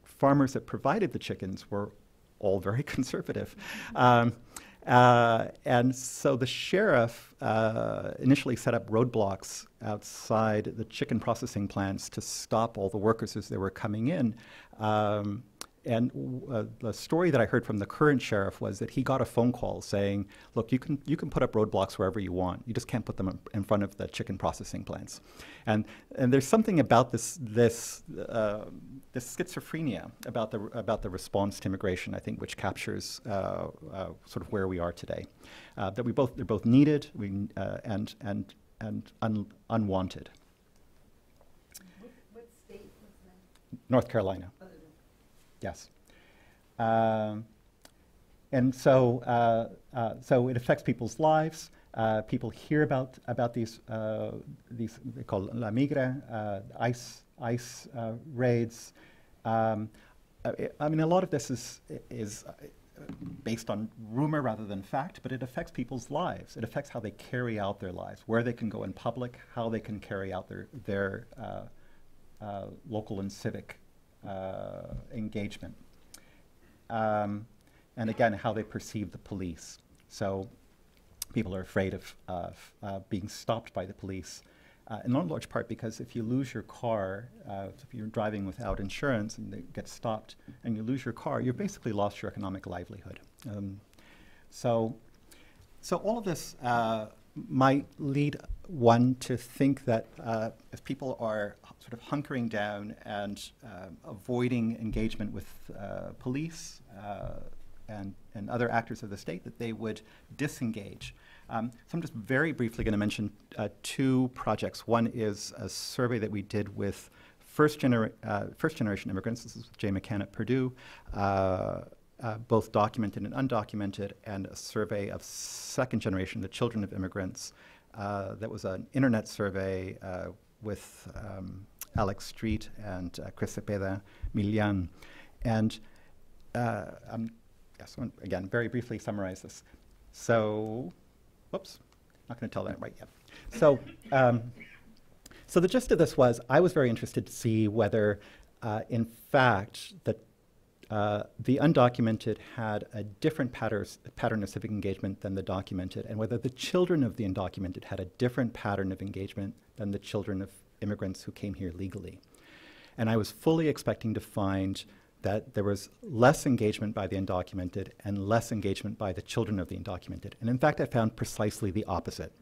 farmers that provided the chickens were all very conservative. And so the sheriff initially set up roadblocks outside the chicken processing plants to stop all the workers as they were coming in. And the story that I heard from the current sheriff was that he got a phone call saying, look, you can put up roadblocks wherever you want. You just can't put them in front of the chicken processing plants. And there's something about this schizophrenia about the response to immigration, I think, which captures sort of where we are today. That they're both needed and unwanted. What state was that? North Carolina. Yes. And so it affects people's lives. People hear about these they call La Migra, ICE raids. I mean, a lot of this is based on rumor rather than fact, but it affects people's lives. It affects how they carry out their lives, where they can go in public, how they can carry out their local and civic engagement. And again, how they perceive the police. So people are afraid of being stopped by the police, in not large part because if you lose your car, if you're driving without insurance and they get stopped and you lose your car, you've basically lost your economic livelihood. So all of this might lead one to think that if people are sort of hunkering down and avoiding engagement with police and other actors of the state, that they would disengage. So I'm just very briefly going to mention two projects. One is a survey that we did with first generation immigrants. This is Jay McCann at Purdue, both documented and undocumented, and a survey of second generation, the children of immigrants. That was an internet survey with Alex Street and Chris Cepeda Milian. And yes, again, very briefly summarize this. So, whoops, not going to tell that right yet. So, so the gist of this was I was very interested to see whether, in fact, the undocumented had a different pattern of civic engagement than the documented, and whether the children of the undocumented had a different pattern of engagement than the children of immigrants who came here legally. And I was fully expecting to find that there was less engagement by the undocumented and less engagement by the children of the undocumented. And in fact, I found precisely the opposite.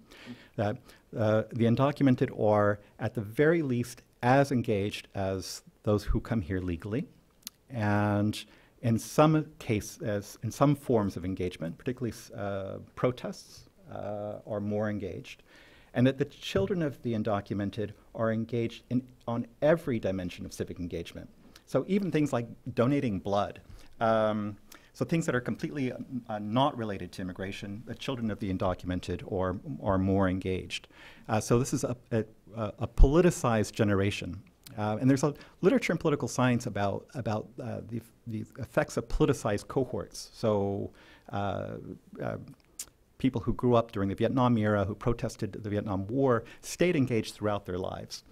That the undocumented are, at the very least, as engaged as those who come here legally, and in some cases, in some forms of engagement, particularly protests, are more engaged, and that the children of the undocumented are engaged on every dimension of civic engagement. So even things like donating blood, so things that are completely not related to immigration, the children of the undocumented are more engaged. So this is a politicized generation. And there's a literature in political science about the effects of politicized cohorts. So people who grew up during the Vietnam era, who protested the Vietnam War, stayed engaged throughout their lives.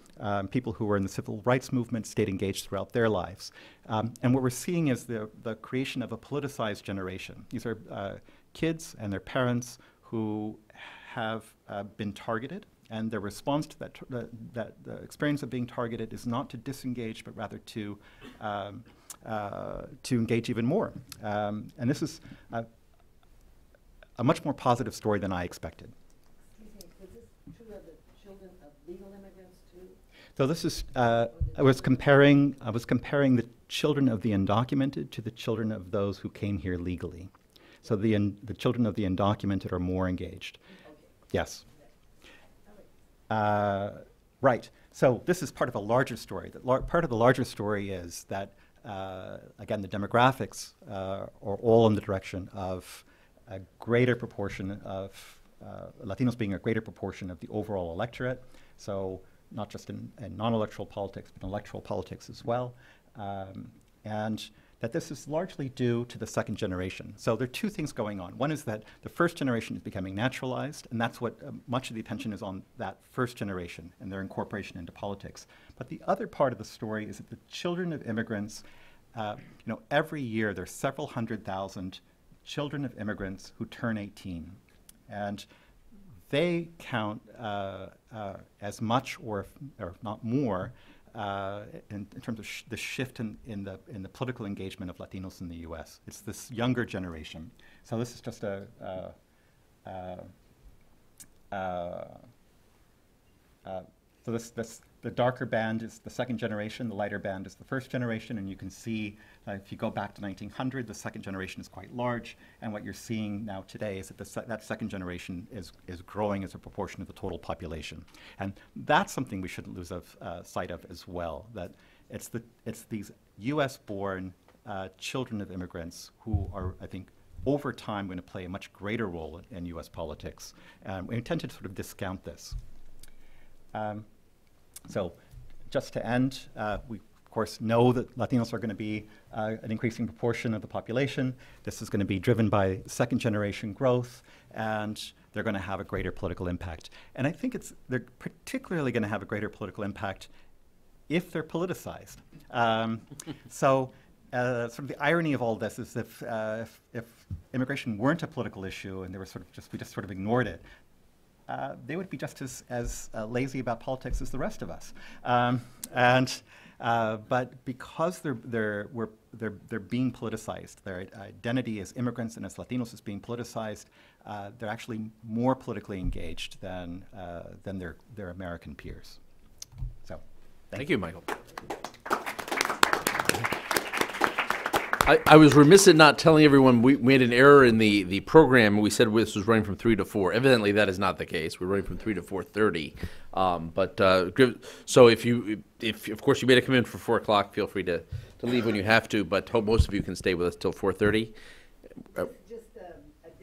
People who were in the civil rights movement stayed engaged throughout their lives. And what we're seeing is the creation of a politicized generation. These are kids and their parents who have been targeted, and their response to that the experience of being targeted is not to disengage, but rather to engage even more. And this is a much more positive story than I expected. Excuse me, is this true of the children of legal immigrants too? So this is I was comparing the children of the undocumented to the children of those who came here legally. So the children of the undocumented are more engaged. Okay. Yes. Right. So this is part of a larger story. Part of the larger story is that, again, the demographics are all in the direction of a greater proportion of Latinos being a greater proportion of the overall electorate. So not just in non-electoral politics, but in electoral politics as well. And that this is largely due to the second generation. So there are two things going on. One is that the first generation is becoming naturalized, and that's what much of the attention is on, that first generation and their incorporation into politics. But the other part of the story is that the children of immigrants, every year there's several 100,000 children of immigrants who turn 18. And they count as much or if not more in terms of the shift in the political engagement of Latinos in the U.S. It's this younger generation. So this is just the darker band is the second generation, the lighter band is the first generation, and you can see if you go back to 1900, the second generation is quite large, and what you're seeing now today is that that second generation is growing as a proportion of the total population. And that's something we shouldn't lose sight of as well, that it's these US-born children of immigrants who are, I think, over time going to play a much greater role in US politics. We tend to sort of discount this. So just to end, we of course know that Latinos are going to be an increasing proportion of the population. This is going to be driven by second generation growth, and they're going to have a greater political impact. And I think they're particularly going to have a greater political impact if they're politicized. So sort of the irony of all this is if immigration weren't a political issue and they were we just sort of ignored it, they would be just as lazy about politics as the rest of us. But because they're being politicized, their identity as immigrants and as Latinos is being politicized, they're actually more politically engaged than their American peers. So, thank you, Michael. I was remiss in not telling everyone we made an error in the program. We said this was running from 3 to 4. Evidently, that is not the case. We're running from 3 to 4:30. So if of course you made a commitment for 4 o'clock, feel free to leave when you have to. But hope most of you can stay with us till 4:30. Just a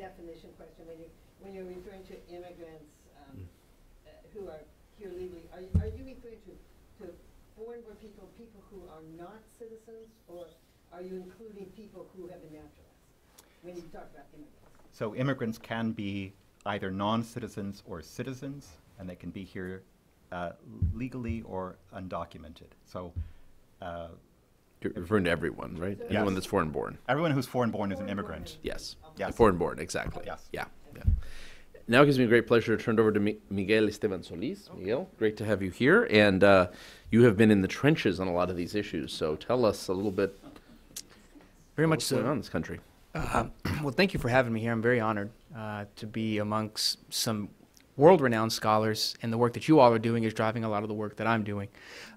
definition question. When you're referring to immigrants who are here legally, are you referring to foreign-born people who are not citizens, or are you including people who have been naturalized when you talk about immigrants? So immigrants can be either non-citizens or citizens, and they can be here legally or undocumented. So you're referring to everyone, right? Yes. Anyone that's foreign-born. Everyone who's foreign-born is an immigrant. Yes. Yes. Foreign-born, exactly. Yes. Yeah. Now it gives me great pleasure to turn it over to Miguel Esteban Solis. Miguel, great to have you here. And you have been in the trenches on a lot of these issues. So tell us a little bit. Very much What's so. going on in this country? Well, thank you for having me here. I'm very honored to be amongst some world-renowned scholars, and the work that you all are doing is driving a lot of the work that I'm doing.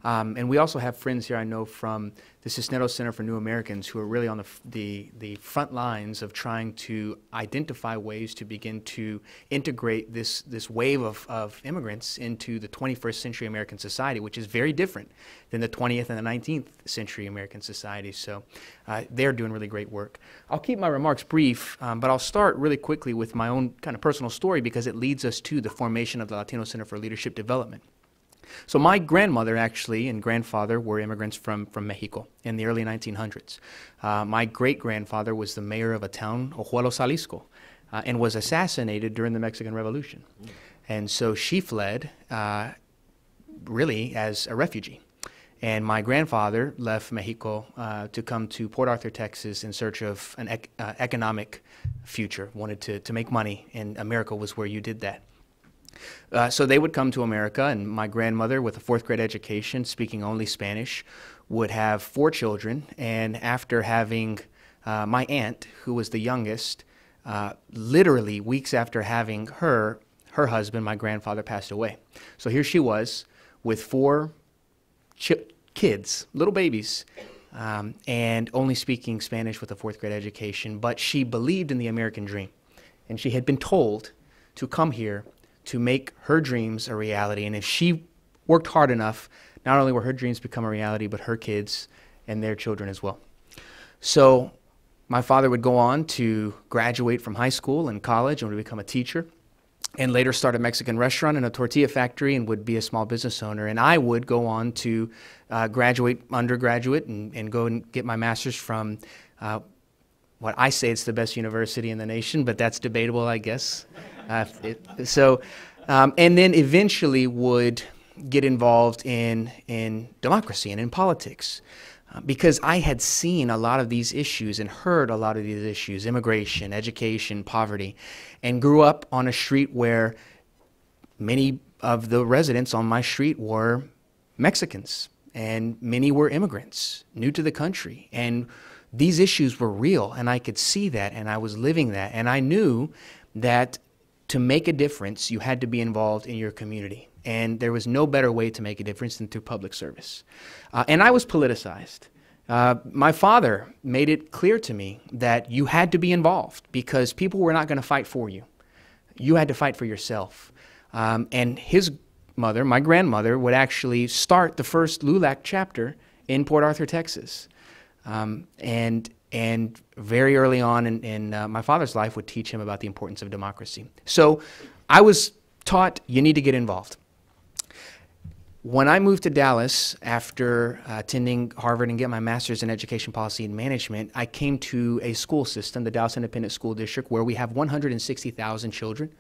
And we also have friends here I know from the Cisneros Center for New Americans who are really on the front lines of trying to identify ways to begin to integrate this wave of immigrants into the 21st century American society, which is very different than the 20th and the 19th century American society. So they're doing really great work. I'll keep my remarks brief, but I'll start really quickly with my own kind of personal story because it leads us to the formation of the Latino Center for Leadership Development. So my grandmother actually and grandfather were immigrants from Mexico in the early 1900s. My great-grandfather was the mayor of a town, Ojuelos, Jalisco, and was assassinated during the Mexican Revolution. And so she fled really as a refugee. And my grandfather left Mexico to come to Port Arthur, Texas in search of an economic future, wanted to make money, and America was where you did that. So they would come to America, and my grandmother, with a 4th grade education, speaking only Spanish, would have 4 children. And after having my aunt, who was the youngest, literally weeks after having her husband, my grandfather, passed away. So here she was with 4 kids, little babies, and only speaking Spanish with a 4th grade education. But she believed in the American dream, and she had been told to come here to make her dreams a reality. And if she worked hard enough, not only will her dreams become a reality, but her kids and their children as well. So my father would go on to graduate from high school and college and would become a teacher, and later start a Mexican restaurant and a tortilla factory and would be a small business owner. And I would go on to graduate, undergraduate, and go and get my master's from what I say it's the best university in the nation, but that's debatable, I guess. And then eventually would get involved in democracy and in politics because I had seen a lot of these issues and heard a lot of these issues, immigration, education, poverty, and grew up on a street where many of the residents on my street were Mexicans and many were immigrants, new to the country. And these issues were real, and I could see that, and I was living that. And I knew that to make a difference, you had to be involved in your community. And there was no better way to make a difference than through public service. And I was politicized. My father made it clear to me that you had to be involved because people were not going to fight for you. You had to fight for yourself. And his mother, my grandmother, would actually start the first LULAC chapter in Port Arthur, Texas. And very early on in my father's life would teach him about the importance of democracy. So I was taught you need to get involved. When I moved to Dallas after attending Harvard and getting my master's in education policy and management, I came to a school system, the Dallas Independent School District, where we have 160,000 children.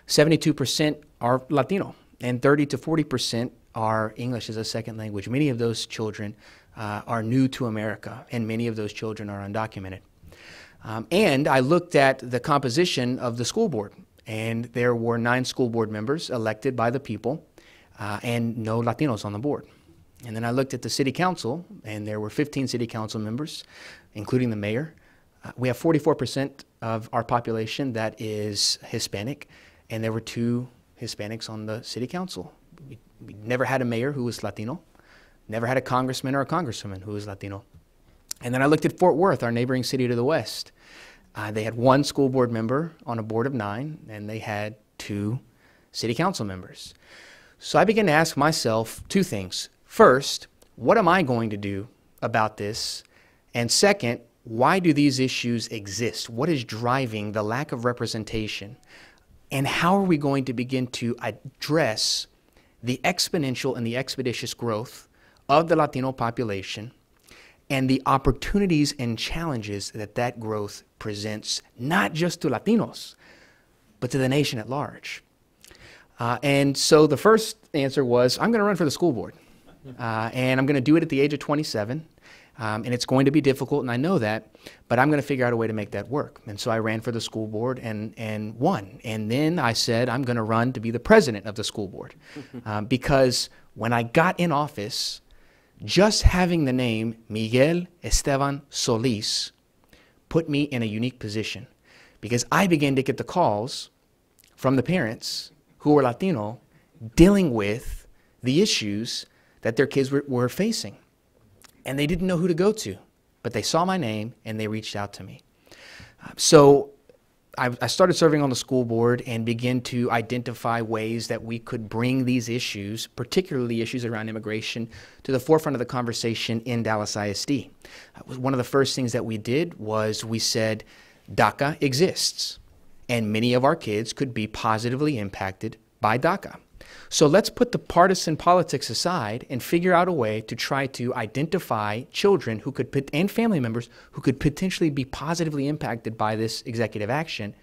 72% are Latino, and 30 to 40% are English as a second language. Many of those children are new to America, and many of those children are undocumented. And I looked at the composition of the school board, and there were 9 school board members elected by the people, and no Latinos on the board. And then I looked at the city council, and there were 15 city council members, including the mayor. We have 44% of our population that is Hispanic, and there were 2 Hispanics on the city council. We never had a mayor who was Latino, never had a congressman or a congresswoman who was Latino. And then I looked at Fort Worth, our neighboring city to the west. They had 1 school board member on a board of 9, and they had 2 city council members. So I began to ask myself 2 things. First, what am I going to do about this? And second, why do these issues exist? What is driving the lack of representation? And how are we going to begin to address the exponential and the expeditious growth of the Latino population and the opportunities and challenges that that growth presents, not just to Latinos, but to the nation at large? And so the first answer was, I'm going to run for the school board. And I'm going to do it at the age of 27. And it's going to be difficult, and I know that, but I'm going to figure out a way to make that work. And so I ran for the school board and won. And then I said, I'm going to run to be the president of the school board. Because when I got in office, just having the name Miguel Esteban Solis put me in a unique position, because I began to get the calls from the parents who were Latino dealing with the issues that their kids were facing. And they didn't know who to go to, but they saw my name and they reached out to me. So I started serving on the school board and began to identify ways that we could bring these issues, particularly issues around immigration, to the forefront of the conversation in Dallas ISD. One of the first things that we did was we said, DACA exists, and many of our kids could be positively impacted by DACA. So let's put the partisan politics aside and figure out a way to try to identify children who could, and family members who could potentially be positively impacted by this executive action,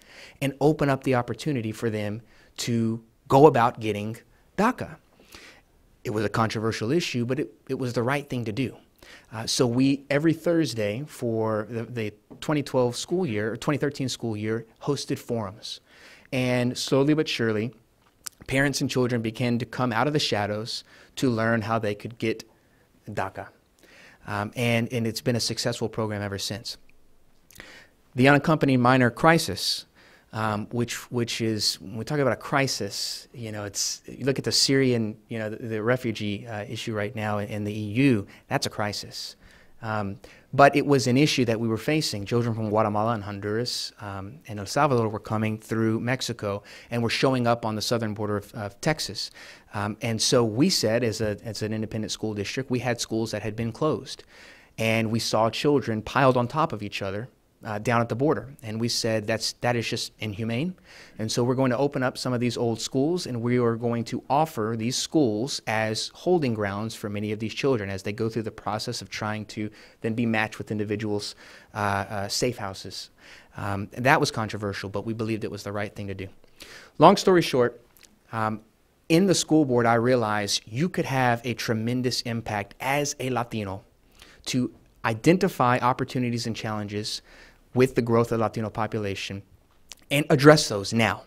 and open up the opportunity for them to go about getting DACA. It was a controversial issue, but it was the right thing to do. So we, every Thursday for the 2012 school year, or 2013 school year, hosted forums. And slowly but surely, parents and children began to come out of the shadows to learn how they could get DACA. And it's been a successful program ever since. The unaccompanied minor crisis, which is, when we talk about a crisis, you look at the Syrian, the refugee issue right now in the EU, that's a crisis. But it was an issue that we were facing. Children from Guatemala and Honduras and El Salvador were coming through Mexico and were showing up on the southern border of Texas. And so we said, as an independent school district, we had schools that had been closed. And we saw children piled on top of each other down at the border. And we said that is just inhumane. And so we're going to open up some of these old schools, and we are going to offer these schools as holding grounds for many of these children as they go through the process of trying to then be matched with individuals' safe houses. That was controversial, but we believed it was the right thing to do. Long story short, in the school board, I realized you could have a tremendous impact as a Latino to identify opportunities and challenges with the growth of the Latino population and address those now.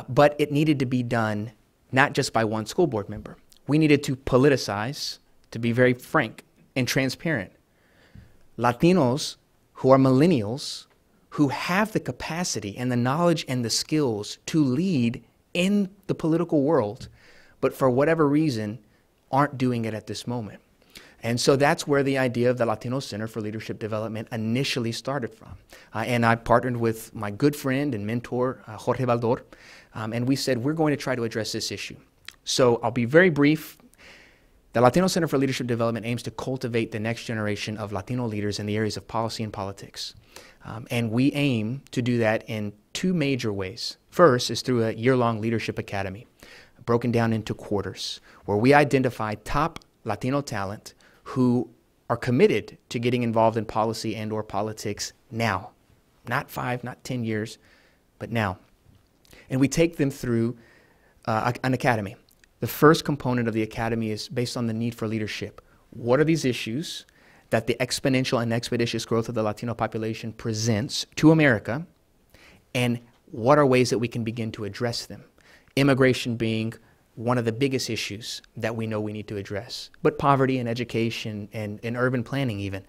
But it needed to be done not just by one school board member. We needed to politicize, to be very frank and transparent. Latinos who are millennials, who have the capacity and the knowledge and the skills to lead in the political world, but for whatever reason aren't doing it at this moment. And so that's where the idea of the Latino Center for Leadership Development initially started from. And I partnered with my good friend and mentor, Jorge Baldor, and we said, we're going to try to address this issue. So I'll be very brief. The Latino Center for Leadership Development aims to cultivate the next generation of Latino leaders in the areas of policy and politics. And we aim to do that in 2 major ways. First is through a year-long leadership academy, broken down into quarters, where we identify top Latino talent who are committed to getting involved in policy and or politics now. Not 5, not 10 years, but now. And we take them through an academy. The first component of the academy is based on the need for leadership. What are these issues that the exponential and expeditious growth of the Latino population presents to America, and what are ways that we can begin to address them? Immigration being one of the biggest issues that we know we need to address, but poverty and education and urban planning even.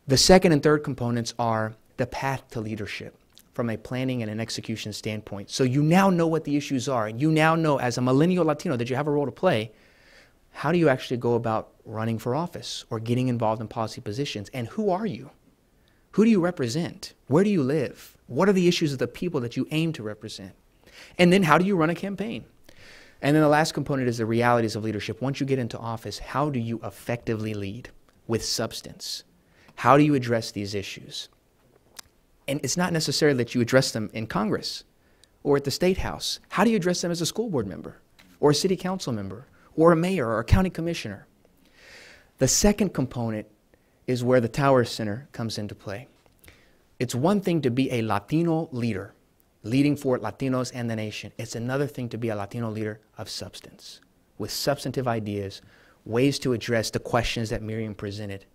The second and third components are the path to leadership from a planning and an execution standpoint. So you now know what the issues are. You now know, as a millennial Latino, that you have a role to play. How do you actually go about running for office or getting involved in policy positions? And who are you? Who do you represent? Where do you live? What are the issues of the people that you aim to represent? And then how do you run a campaign? And then the last component is the realities of leadership. Once you get into office, how do you effectively lead with substance? How do you address these issues? And it's not necessarily that you address them in Congress or at the State House. How do you address them as a school board member or a city council member or a mayor or a county commissioner? The second component is where the Tower Center comes into play. It's one thing to be a Latino leader, leading for Latinos and the nation. It's another thing to be a Latino leader of substance, with substantive ideas, ways to address the questions that Miriam presented.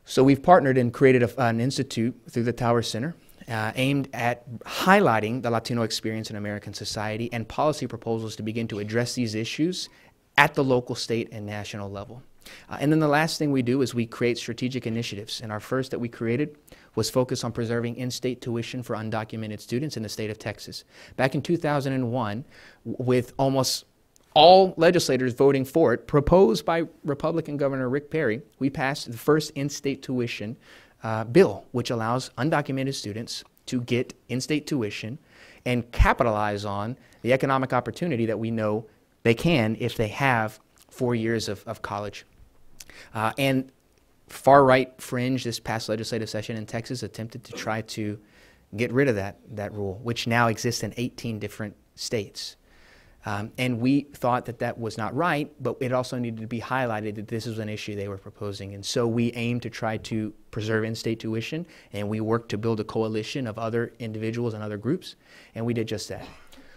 So we've partnered and created an institute through the Tower Center aimed at highlighting the Latino experience in American society and policy proposals to begin to address these issues at the local, state, and national level. And then the last thing we do is we create strategic initiatives. And our first that we created was focused on preserving in-state tuition for undocumented students in the state of Texas. Back in 2001, with almost all legislators voting for it, proposed by Republican Governor Rick Perry, we passed the first in-state tuition bill, which allows undocumented students to get in-state tuition and capitalize on the economic opportunity that we know they can if they have 4 years of college. And far-right fringe this past legislative session in Texas attempted to try to get rid of that rule, which now exists in 18 different states. And we thought that that was not right, but it also needed to be highlighted that this was an issue they were proposing. And so we aimed to try to preserve in-state tuition, and we worked to build a coalition of other individuals and other groups, and we did just that.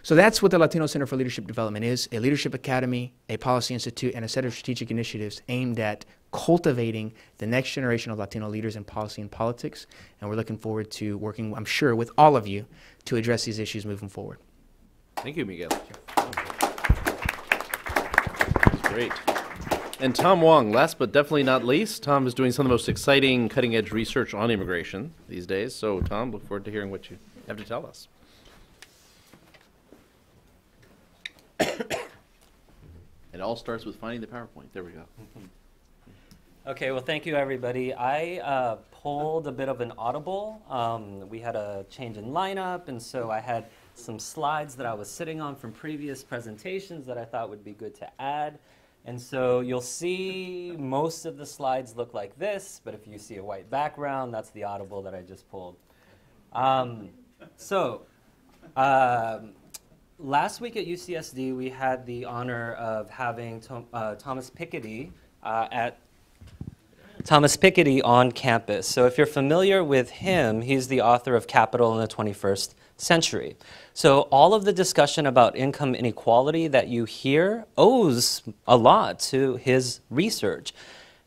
So that's what the Latino Center for Leadership Development is: a leadership academy, a policy institute, and a set of strategic initiatives aimed at cultivating the next generation of Latino leaders in policy and politics. And we're looking forward to working, I'm sure, with all of you to address these issues moving forward. Thank you, Miguel. That's great. And Tom Wong, last but definitely not least, Tom is doing some of the most exciting cutting-edge research on immigration these days. So, Tom, look forward to hearing what you have to tell us. It all starts with finding the PowerPoint. There we go. Okay, well, thank you, everybody. I pulled a bit of an audible. We had a change in lineup, and so I had some slides that I was sitting on from previous presentations that I thought would be good to add. And so you'll see most of the slides look like this, but if you see a white background, that's the audible that I just pulled. Last week at UCSD, we had the honor of having Thomas Piketty on campus. So if you're familiar with him, he's the author of Capital in the 21st Century. So all of the discussion about income inequality that you hear owes a lot to his research.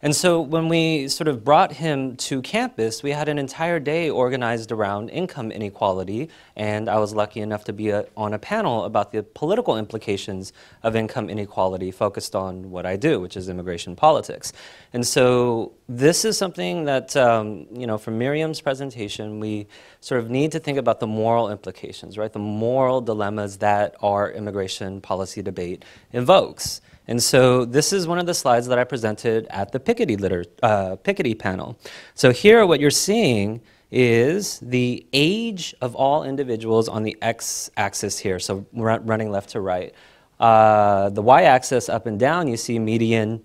And so when we sort of brought him to campus, we had an entire day organized around income inequality, and I was lucky enough to be on a panel about the political implications of income inequality focused on what I do, which is immigration politics. And so this is something that, from Miriam's presentation, we sort of need to think about the moral implications, right? The moral dilemmas that our immigration policy debate invokes. And so this is one of the slides that I presented at the Piketty panel. So here what you're seeing is the age of all individuals on the x-axis here, so running left to right. The y-axis up and down, you see median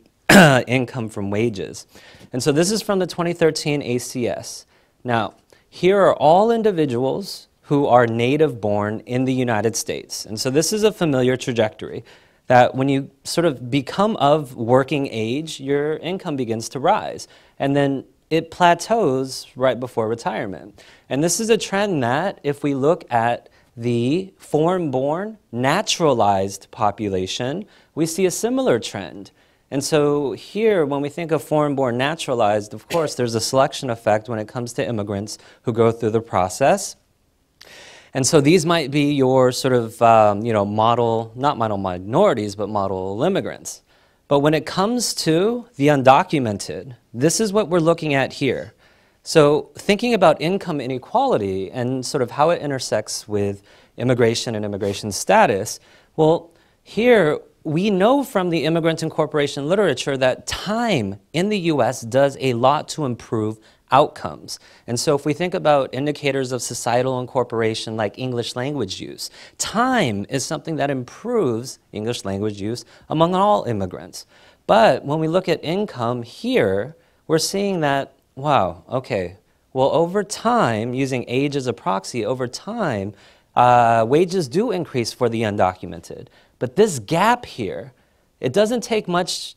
income from wages. And so this is from the 2013 ACS. Now, here are all individuals who are native born in the United States. And so this is a familiar trajectory, that when you sort of become of working age, your income begins to rise. And then it plateaus right before retirement. And this is a trend that, if we look at the foreign-born, naturalized population, we see a similar trend. And so here, when we think of foreign-born naturalized, of course, there's a selection effect when it comes to immigrants who go through the process. And so these might be your sort of, model, not model minorities, but model immigrants. But when it comes to the undocumented, this is what we're looking at here. So thinking about income inequality and sort of how it intersects with immigration and immigration status, well, here we know from the immigrant incorporation literature that time in the US does a lot to improve outcomes. And so if we think about indicators of societal incorporation like English language use, time is something that improves English language use among all immigrants. But when we look at income here, we're seeing that, wow, okay, well, over time, using age as a proxy, over time, wages do increase for the undocumented. But this gap here, it doesn't take much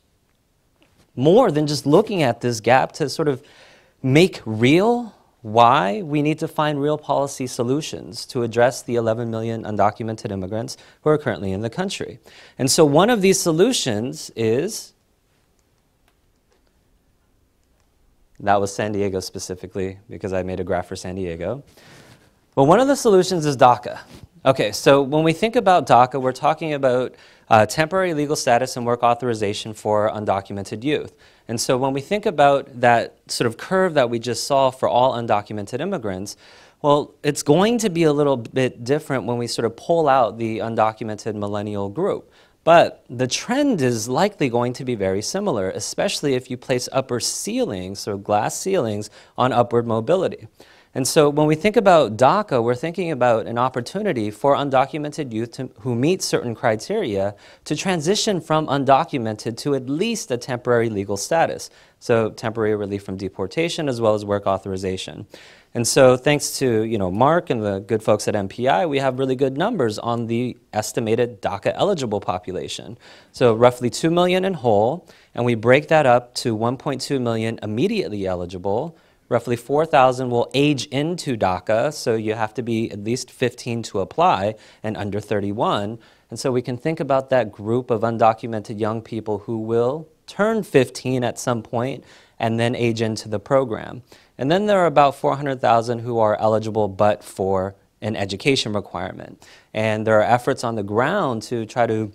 more than just looking at this gap to sort of make real why we need to find real policy solutions to address the 11 million undocumented immigrants who are currently in the country. And so one of these solutions is, that was San Diego specifically because I made a graph for San Diego. Well, one of the solutions is DACA. Okay, so when we think about DACA, we're talking about temporary legal status and work authorization for undocumented youth. And so when we think about that sort of curve that we just saw for all undocumented immigrants, well, it's going to be a little bit different when we sort of pull out the undocumented millennial group. But the trend is likely going to be very similar, especially if you place upper ceilings, so glass ceilings, on upward mobility. And so when we think about DACA, we're thinking about an opportunity for undocumented youth who meet certain criteria to transition from undocumented to at least a temporary legal status. So temporary relief from deportation as well as work authorization. And so thanks to Mark and the good folks at MPI, we have really good numbers on the estimated DACA eligible population. So roughly 2 million in whole, and we break that up to 1.2 million immediately eligible. Roughly 4,000 will age into DACA, so you have to be at least 15 to apply and under 31. And so we can think about that group of undocumented young people who will turn 15 at some point and then age into the program. And then there are about 400,000 who are eligible but for an education requirement. And there are efforts on the ground to try to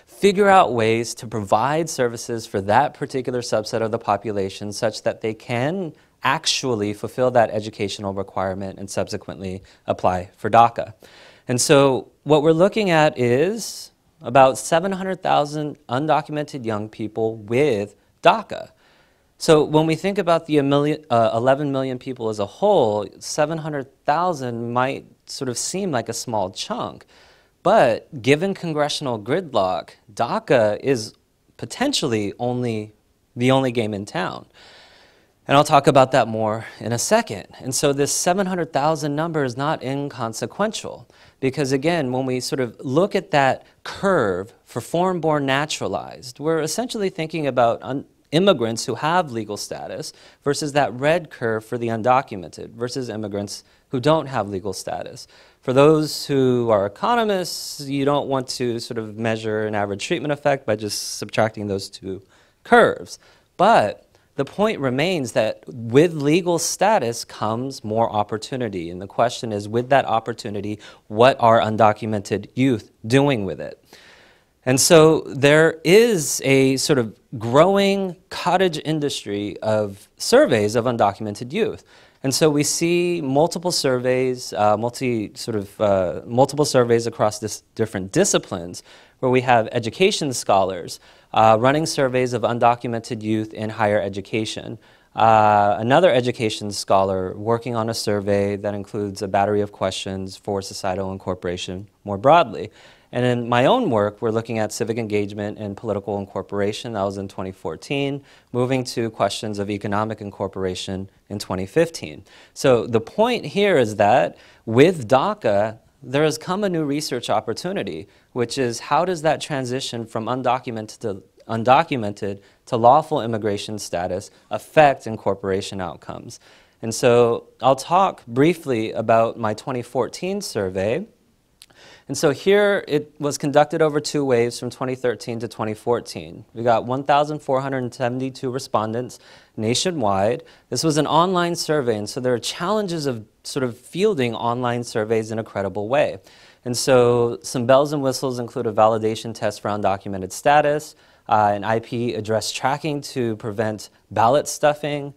figure out ways to provide services for that particular subset of the population such that they can actually fulfill that educational requirement and subsequently apply for DACA. And so what we're looking at is about 700,000 undocumented young people with DACA. So when we think about the 11 million people as a whole, 700,000 might sort of seem like a small chunk. But given congressional gridlock, DACA is potentially the only game in town. And I'll talk about that more in a second. And so this 700,000 number is not inconsequential because, again, when we sort of look at that curve for foreign-born naturalized, we're essentially thinking about immigrants who have legal status versus that red curve for the undocumented versus immigrants who don't have legal status. For those who are economists, you don't want to sort of measure an average treatment effect by just subtracting those two curves. But the point remains that with legal status comes more opportunity. And the question is, with that opportunity, what are undocumented youth doing with it? And so there is a sort of growing cottage industry of surveys of undocumented youth. And so we see multiple surveys, multiple surveys across different disciplines where we have education scholars running surveys of undocumented youth in higher education. Another education scholar working on a survey that includes a battery of questions for societal incorporation more broadly. And in my own work, we're looking at civic engagement and political incorporation. That was in 2014, moving to questions of economic incorporation in 2015. So the point here is that with DACA, there has come a new research opportunity, which is how does that transition from undocumented to lawful immigration status affect incorporation outcomes? And so I'll talk briefly about my 2014 survey. And so here it was conducted over 2 waves from 2013 to 2014. We got 1,472 respondents nationwide. This was an online survey, and so there are challenges of sort of fielding online surveys in a credible way. And so some bells and whistles include a validation test for undocumented status, and IP address tracking to prevent ballot stuffing.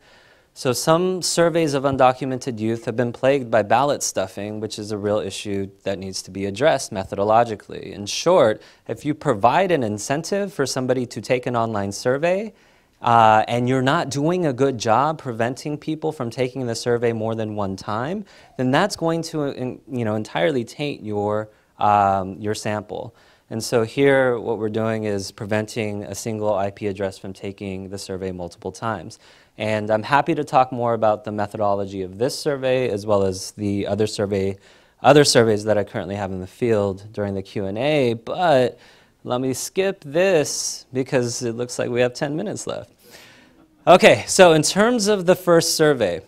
So some surveys of undocumented youth have been plagued by ballot stuffing, which is a real issue that needs to be addressed methodologically. In short, if you provide an incentive for somebody to take an online survey, and you're not doing a good job preventing people from taking the survey more than one time, then that's going to entirely taint your sample. And so here what we're doing is preventing a single IP address from taking the survey multiple times. And I'm happy to talk more about the methodology of this survey as well as the other surveys that I currently have in the field during the Q&A, but let me skip this because it looks like we have 10 minutes left. Okay, so in terms of the first survey,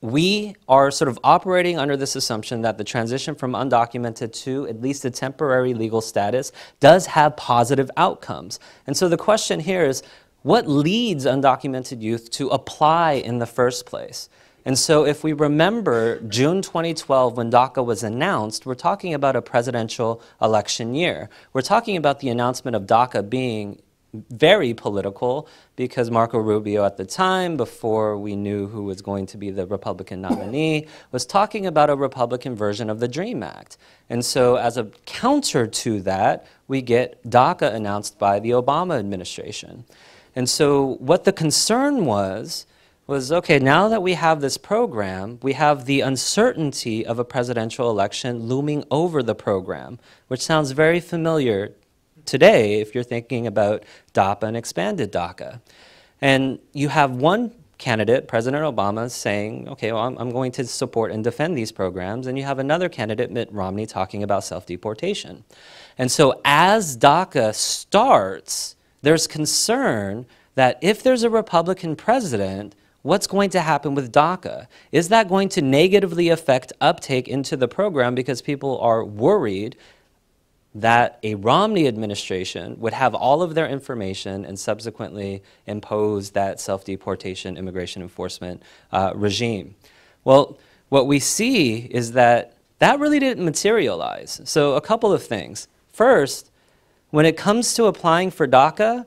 we are sort of operating under this assumption that the transition from undocumented to at least a temporary legal status does have positive outcomes. And so the question here is, what leads undocumented youth to apply in the first place? And so if we remember June 2012 when DACA was announced, we're talking about a presidential election year. We're talking about the announcement of DACA being very political because Marco Rubio at the time, before we knew who was going to be the Republican nominee, was talking about a Republican version of the DREAM Act. And so as a counter to that, we get DACA announced by the Obama administration. And so what the concern was, okay, now that we have this program, we have the uncertainty of a presidential election looming over the program, which sounds very familiar today if you're thinking about DAPA and expanded DACA. And you have one candidate, President Obama, saying, okay, well, I'm going to support and defend these programs, and you have another candidate, Mitt Romney, talking about self-deportation. And so as DACA starts, there's concern that if there's a Republican president, what's going to happen with DACA? Is that going to negatively affect uptake into the program because people are worried that a Romney administration would have all of their information and subsequently impose that self-deportation immigration enforcement regime? Well, what we see is that that really didn't materialize. So a couple of things. First, when it comes to applying for DACA,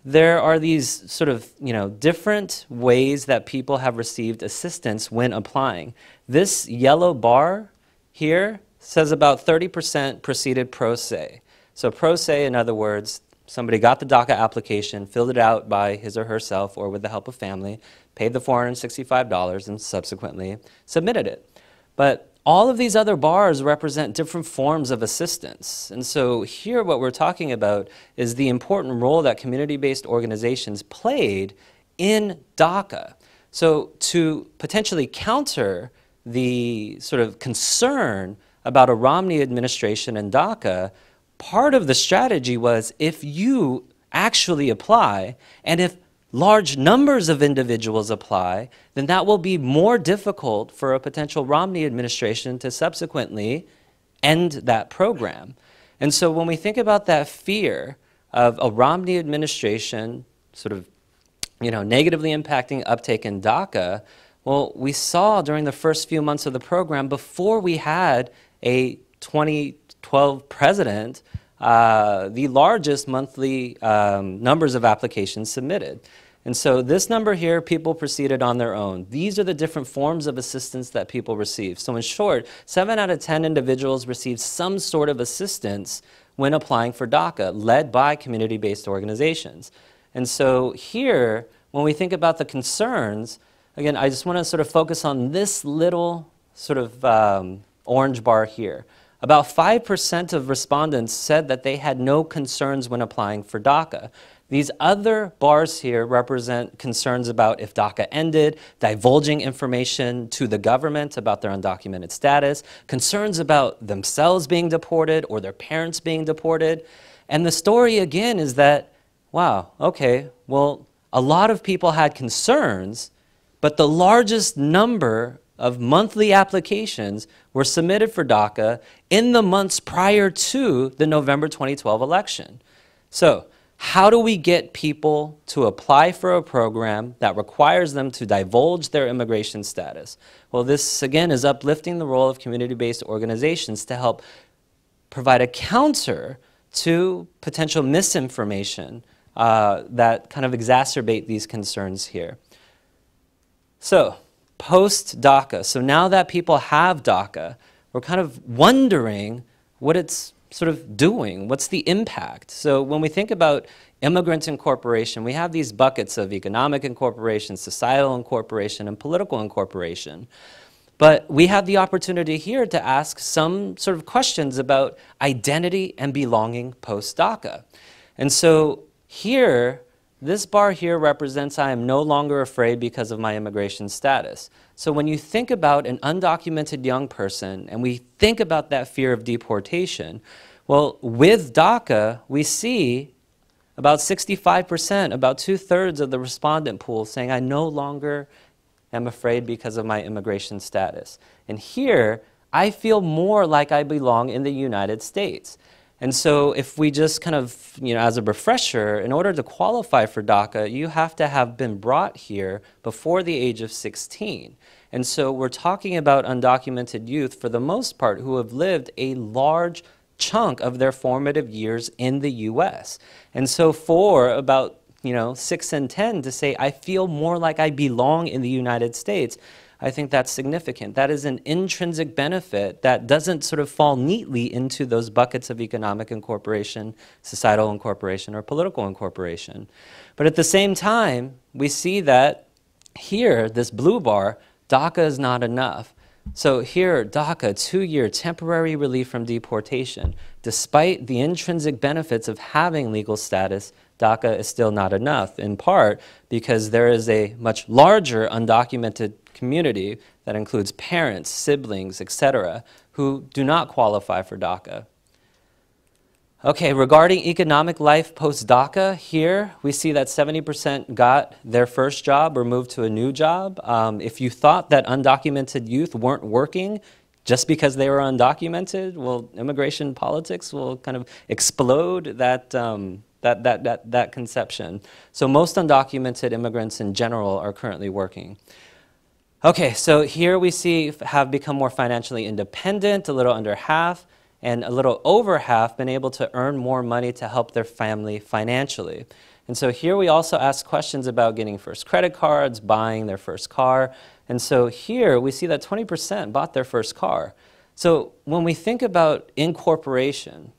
there are these sort of, different ways that people have received assistance when applying. This yellow bar here says about 30% proceeded pro se. So pro se, in other words, somebody got the DACA application, filled it out by his or herself or with the help of family, paid the $465 and subsequently submitted it. But all of these other bars represent different forms of assistance. And so here what we're talking about is the important role that community-based organizations played in DACA. So to potentially counter the sort of concern about a Romney administration and DACA, part of the strategy was if you actually apply, and if large numbers of individuals apply, then that will be more difficult for a potential Romney administration to subsequently end that program. And so when we think about that fear of a Romney administration sort of, negatively impacting uptake in DACA, well, we saw during the first few months of the program, before we had a 2012 president, the largest monthly numbers of applications submitted. And so this number here, people proceeded on their own. These are the different forms of assistance that people receive. So in short, 7 out of 10 individuals received some sort of assistance when applying for DACA, led by community-based organizations. And so here, when we think about the concerns, again, I just want to sort of focus on this little sort of orange bar here. About 5% of respondents said that they had no concerns when applying for DACA. These other bars here represent concerns about if DACA ended, divulging information to the government about their undocumented status, concerns about themselves being deported or their parents being deported. And the story again is that, wow, okay, well, a lot of people had concerns, but the largest number of monthly applications were submitted for DACA in the months prior to the November 2012 election. So, how do we get people to apply for a program that requires them to divulge their immigration status? Well, this, again, is uplifting the role of community-based organizations to help provide a counter to potential misinformation that kind of exacerbate these concerns here. So, post-DACA, so now that people have DACA, we're kind of wondering what it's sort of doing? What's the impact? So when we think about immigrant incorporation, we have these buckets of economic incorporation, societal incorporation, and political incorporation. But we have the opportunity here to ask some sort of questions about identity and belonging post-DACA. And so here, this bar here represents I am no longer afraid because of my immigration status. So when you think about an undocumented young person and we think about that fear of deportation, well, with DACA, we see about 65%, about 2/3 of the respondent pool saying I no longer am afraid because of my immigration status. And here, I feel more like I belong in the United States. And so if we just kind of, as a refresher, in order to qualify for DACA, you have to have been brought here before the age of 16. And so we're talking about undocumented youth, for the most part, who have lived a large chunk of their formative years in the U.S. And so for about 6 and 10 to say, I feel more like I belong in the United States, I think that's significant. That is an intrinsic benefit that doesn't sort of fall neatly into those buckets of economic incorporation, societal incorporation, or political incorporation. But at the same time, we see that here, this blue bar, DACA is not enough. So here, DACA, 2-year temporary relief from deportation. Despite the intrinsic benefits of having legal status, DACA is still not enough, in part because there is a much larger undocumented community that includes parents, siblings, etc., who do not qualify for DACA. Okay, regarding economic life post-DACA, here we see that 70% got their first job or moved to a new job. If you thought that undocumented youth weren't working just because they were undocumented, well, immigration politics will kind of explode that conception. So most undocumented immigrants in general are currently working. Okay, so here we see have become more financially independent, a little under half, and a little over half been able to earn more money to help their family financially. And so here we also ask questions about getting first credit cards, buying their first car. And so here we see that 20% bought their first car. So when we think about incorporation,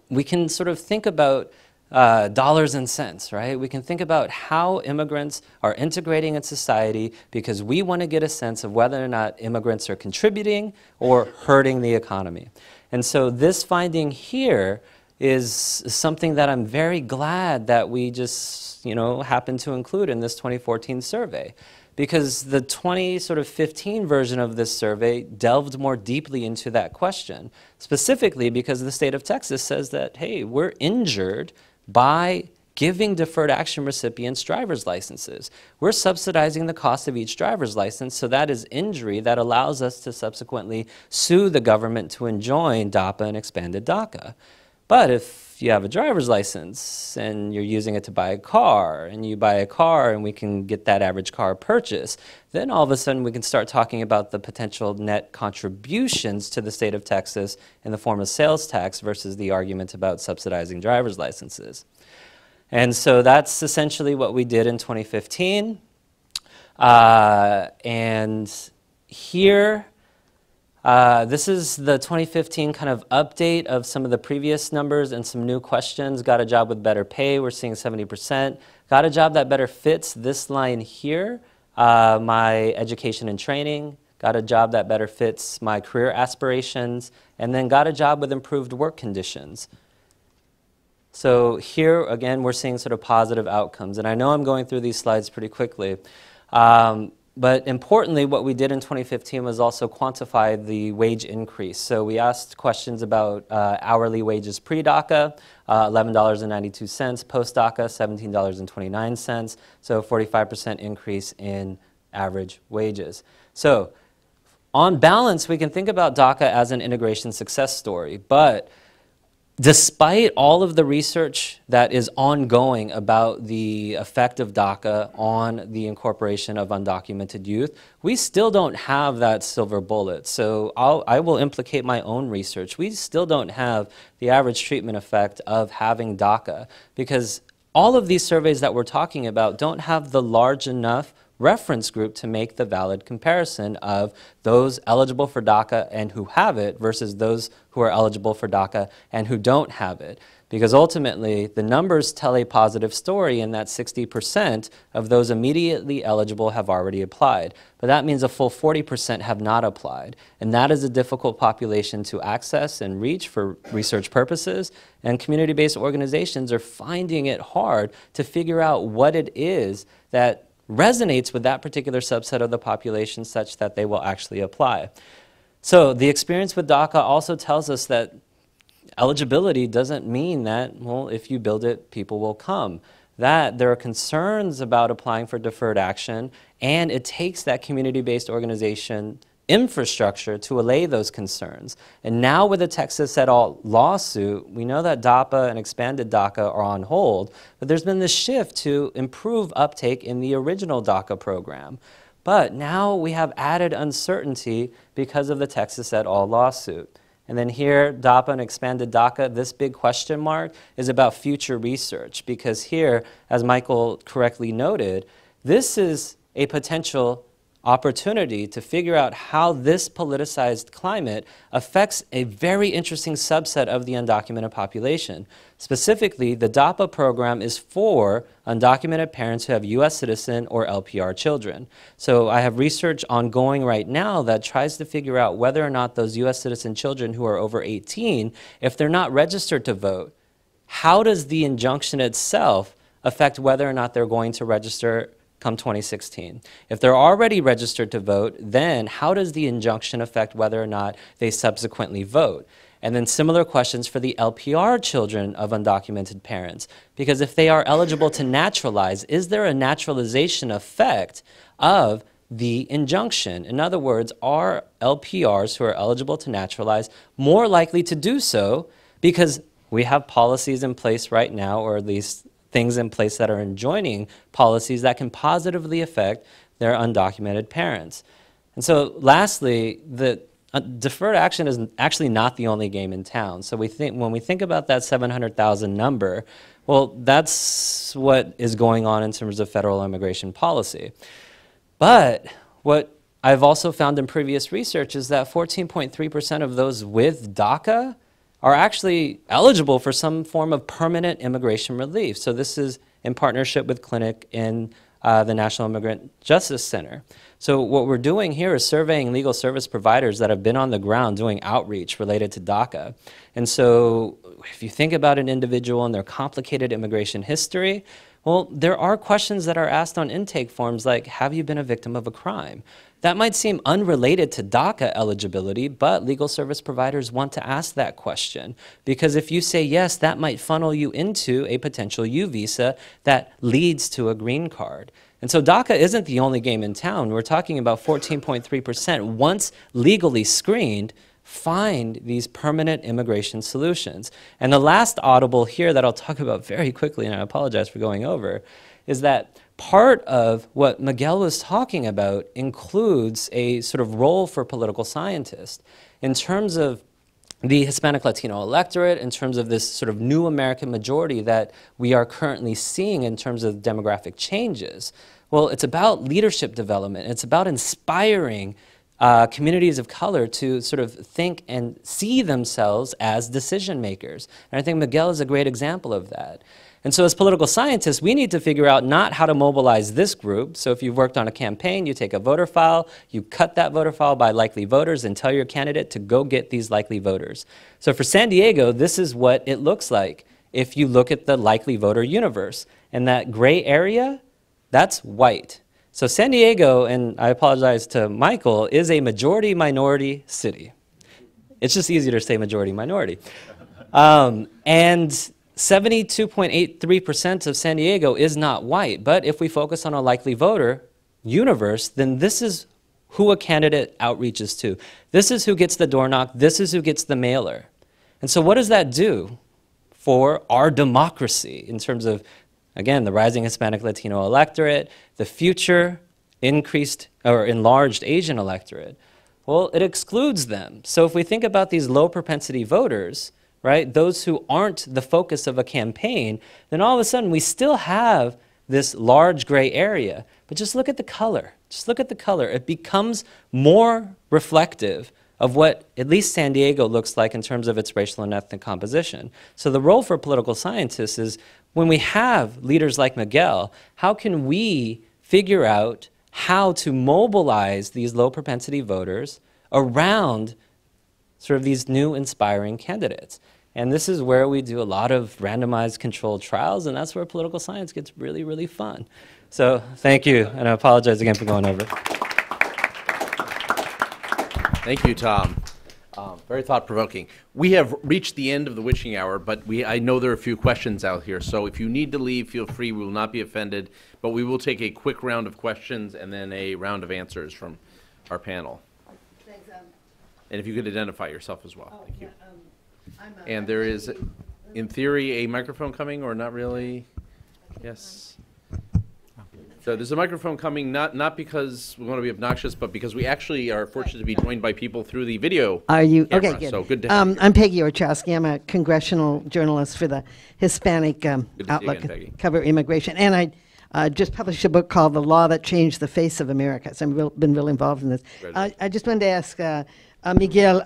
we can sort of think about dollars and cents, right? We can think about how immigrants are integrating in society because we want to get a sense of whether or not immigrants are contributing or hurting the economy. And so this finding here is something that I'm very glad that we just, happened to include in this 2014 survey. Because the 2015 version of this survey delved more deeply into that question, specifically because the state of Texas says that, hey, we're injured by giving deferred action recipients driver's licenses. We're subsidizing the cost of each driver's license, so that is injury that allows us to subsequently sue the government to enjoin DAPA and expanded DACA. But if you have a driver's license and you're using it to buy a car, and you buy a car and we can get that average car purchase, then all of a sudden we can start talking about the potential net contributions to the state of Texas in the form of sales tax versus the argument about subsidizing driver's licenses. And so that's essentially what we did in 2015. And here, this is the 2015 kind of update of some of the previous numbers and some new questions. Got a job with better pay, we're seeing 70%. Got a job that better fits this line here, my education and training. Got a job that better fits my career aspirations. And then got a job with improved work conditions. So here, again, we're seeing sort of positive outcomes. And I know I'm going through these slides pretty quickly. But importantly, what we did in 2015 was also quantify the wage increase. So we asked questions about hourly wages pre-DACA, $11.92, post-DACA, $17.29, so 45% increase in average wages. So on balance, we can think about DACA as an integration success story, but despite all of the research that is ongoing about the effect of DACA on the incorporation of undocumented youth, we still don't have that silver bullet. So I will implicate my own research. We still don't have the average treatment effect of having DACA, because all of these surveys that we're talking about don't have the large enough reference group to make the valid comparison of those eligible for DACA and who have it versus those who are eligible for DACA and who don't have it. Because ultimately, the numbers tell a positive story in that 60% of those immediately eligible have already applied. But that means a full 40% have not applied. And that is a difficult population to access and reach for research purposes. And community-based organizations are finding it hard to figure out what it is that resonates with that particular subset of the population such that they will actually apply. So the experience with DACA also tells us that eligibility doesn't mean that, well, if you build it, people will come. That there are concerns about applying for deferred action, and it takes that community-based organization infrastructure to allay those concerns. And now with the Texas et al. Lawsuit, we know that DAPA and expanded DACA are on hold, but there's been this shift to improve uptake in the original DACA program. But now we have added uncertainty because of the Texas et al. Lawsuit. And then here, DAPA and expanded DACA, this big question mark is about future research, because here, as Michael correctly noted, this is a potential opportunity to figure out how this politicized climate affects a very interesting subset of the undocumented population. Specifically, the DAPA program is for undocumented parents who have U.S. citizen or LPR children. So I have research ongoing right now that tries to figure out whether or not those U.S. citizen children who are over 18, if they're not registered to vote, how does the injunction itself affect whether or not they're going to register come 2016. If they're already registered to vote, then how does the injunction affect whether or not they subsequently vote? And then similar questions for the LPR children of undocumented parents. Because if they are eligible to naturalize, is there a naturalization effect of the injunction? In other words, are LPRs who are eligible to naturalize more likely to do so because we have policies in place right now, or at least things in place that are enjoining policies that can positively affect their undocumented parents. And so lastly, the deferred action is actually not the only game in town. So when we think about that 700,000 number, well, that's what is going on in terms of federal immigration policy. But what I've also found in previous research is that 14.3% of those with DACA are actually eligible for some form of permanent immigration relief. So this is in partnership with Clinic in the National Immigrant Justice Center. So what we're doing here is surveying legal service providers that have been on the ground doing outreach related to DACA. And so if you think about an individual and their complicated immigration history, well, there are questions that are asked on intake forms like, have you been a victim of a crime? That might seem unrelated to DACA eligibility, but legal service providers want to ask that question, because if you say yes, that might funnel you into a potential U visa that leads to a green card. And so DACA isn't the only game in town. We're talking about 14.3% once legally screened find these permanent immigration solutions. And the last audible here that I'll talk about very quickly, and I apologize for going over, is that part of what Miguel was talking about includes a sort of role for political scientists in terms of the Hispanic Latino electorate, in terms of this sort of new American majority that we are currently seeing in terms of demographic changes. Well, it's about leadership development. It's about inspiring communities of color to sort of think and see themselves as decision makers. And I think Miguel is a great example of that. And so as political scientists, we need to figure out not how to mobilize this group. So if you've worked on a campaign, you take a voter file, you cut that voter file by likely voters and tell your candidate to go get these likely voters. So for San Diego, this is what it looks like if you look at the likely voter universe. And that gray area, that's white. So San Diego, and I apologize to Michael, is a majority-minority city. It's just easier to say majority-minority. And 72.83% of San Diego is not white, but if we focus on a likely voter universe, then this is who a candidate outreaches to. This is who gets the door knock. This is who gets the mailer. And so what does that do for our democracy in terms of, again, the rising Hispanic Latino electorate, the future increased or enlarged Asian electorate? Well, it excludes them. So if we think about these low propensity voters, right, those who aren't the focus of a campaign, then all of a sudden we still have this large gray area. But just look at the color. Just look at the color. It becomes more reflective of what at least San Diego looks like in terms of its racial and ethnic composition. So the role for political scientists is, when we have leaders like Miguel, how can we figure out how to mobilize these low propensity voters around sort of these new inspiring candidates? And this is where we do a lot of randomized controlled trials, and that's where political science gets really, really fun. So thank you, and I apologize again for going over. Thank you, Tom. Very thought-provoking. We have reached the end of the witching hour, but I know there are a few questions out here, so if you need to leave, feel free. We will not be offended, but we will take a quick round of questions and then a round of answers from our panel. Thanks. And if you could identify yourself as well. Thank you. Yeah, And there is, in theory, a microphone coming, or not really? Yes. So there's a microphone coming, not because we want to be obnoxious, but because we actually are fortunate to be joined by people through the video Are you camera. okay? Good. So good to have you. I'm Peggy Orchowski. I'm a congressional journalist for the Hispanic to see you Outlook, again, Peggy. cover immigration, and I just published a book called "The Law That Changed the Face of America." So I've been really involved in this. I just wanted to ask Miguel,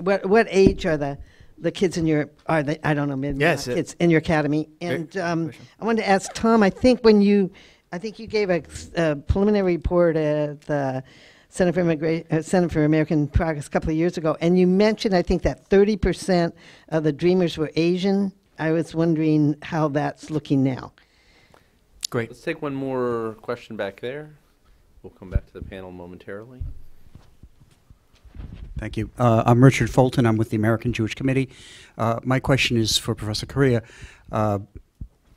what age are the kids in your, I don't know, maybe Yes, not kids in your academy? And I wanted to ask Tom, I think you gave a preliminary report at the Center for American Progress a couple of years ago, and you mentioned, I think, that 30% of the Dreamers were Asian. I was wondering how that's looking now. Great. Let's take one more question back there. We'll come back to the panel momentarily. Thank you. I'm Richard Fulton. I'm with the American Jewish Committee. My question is for Professor Correa.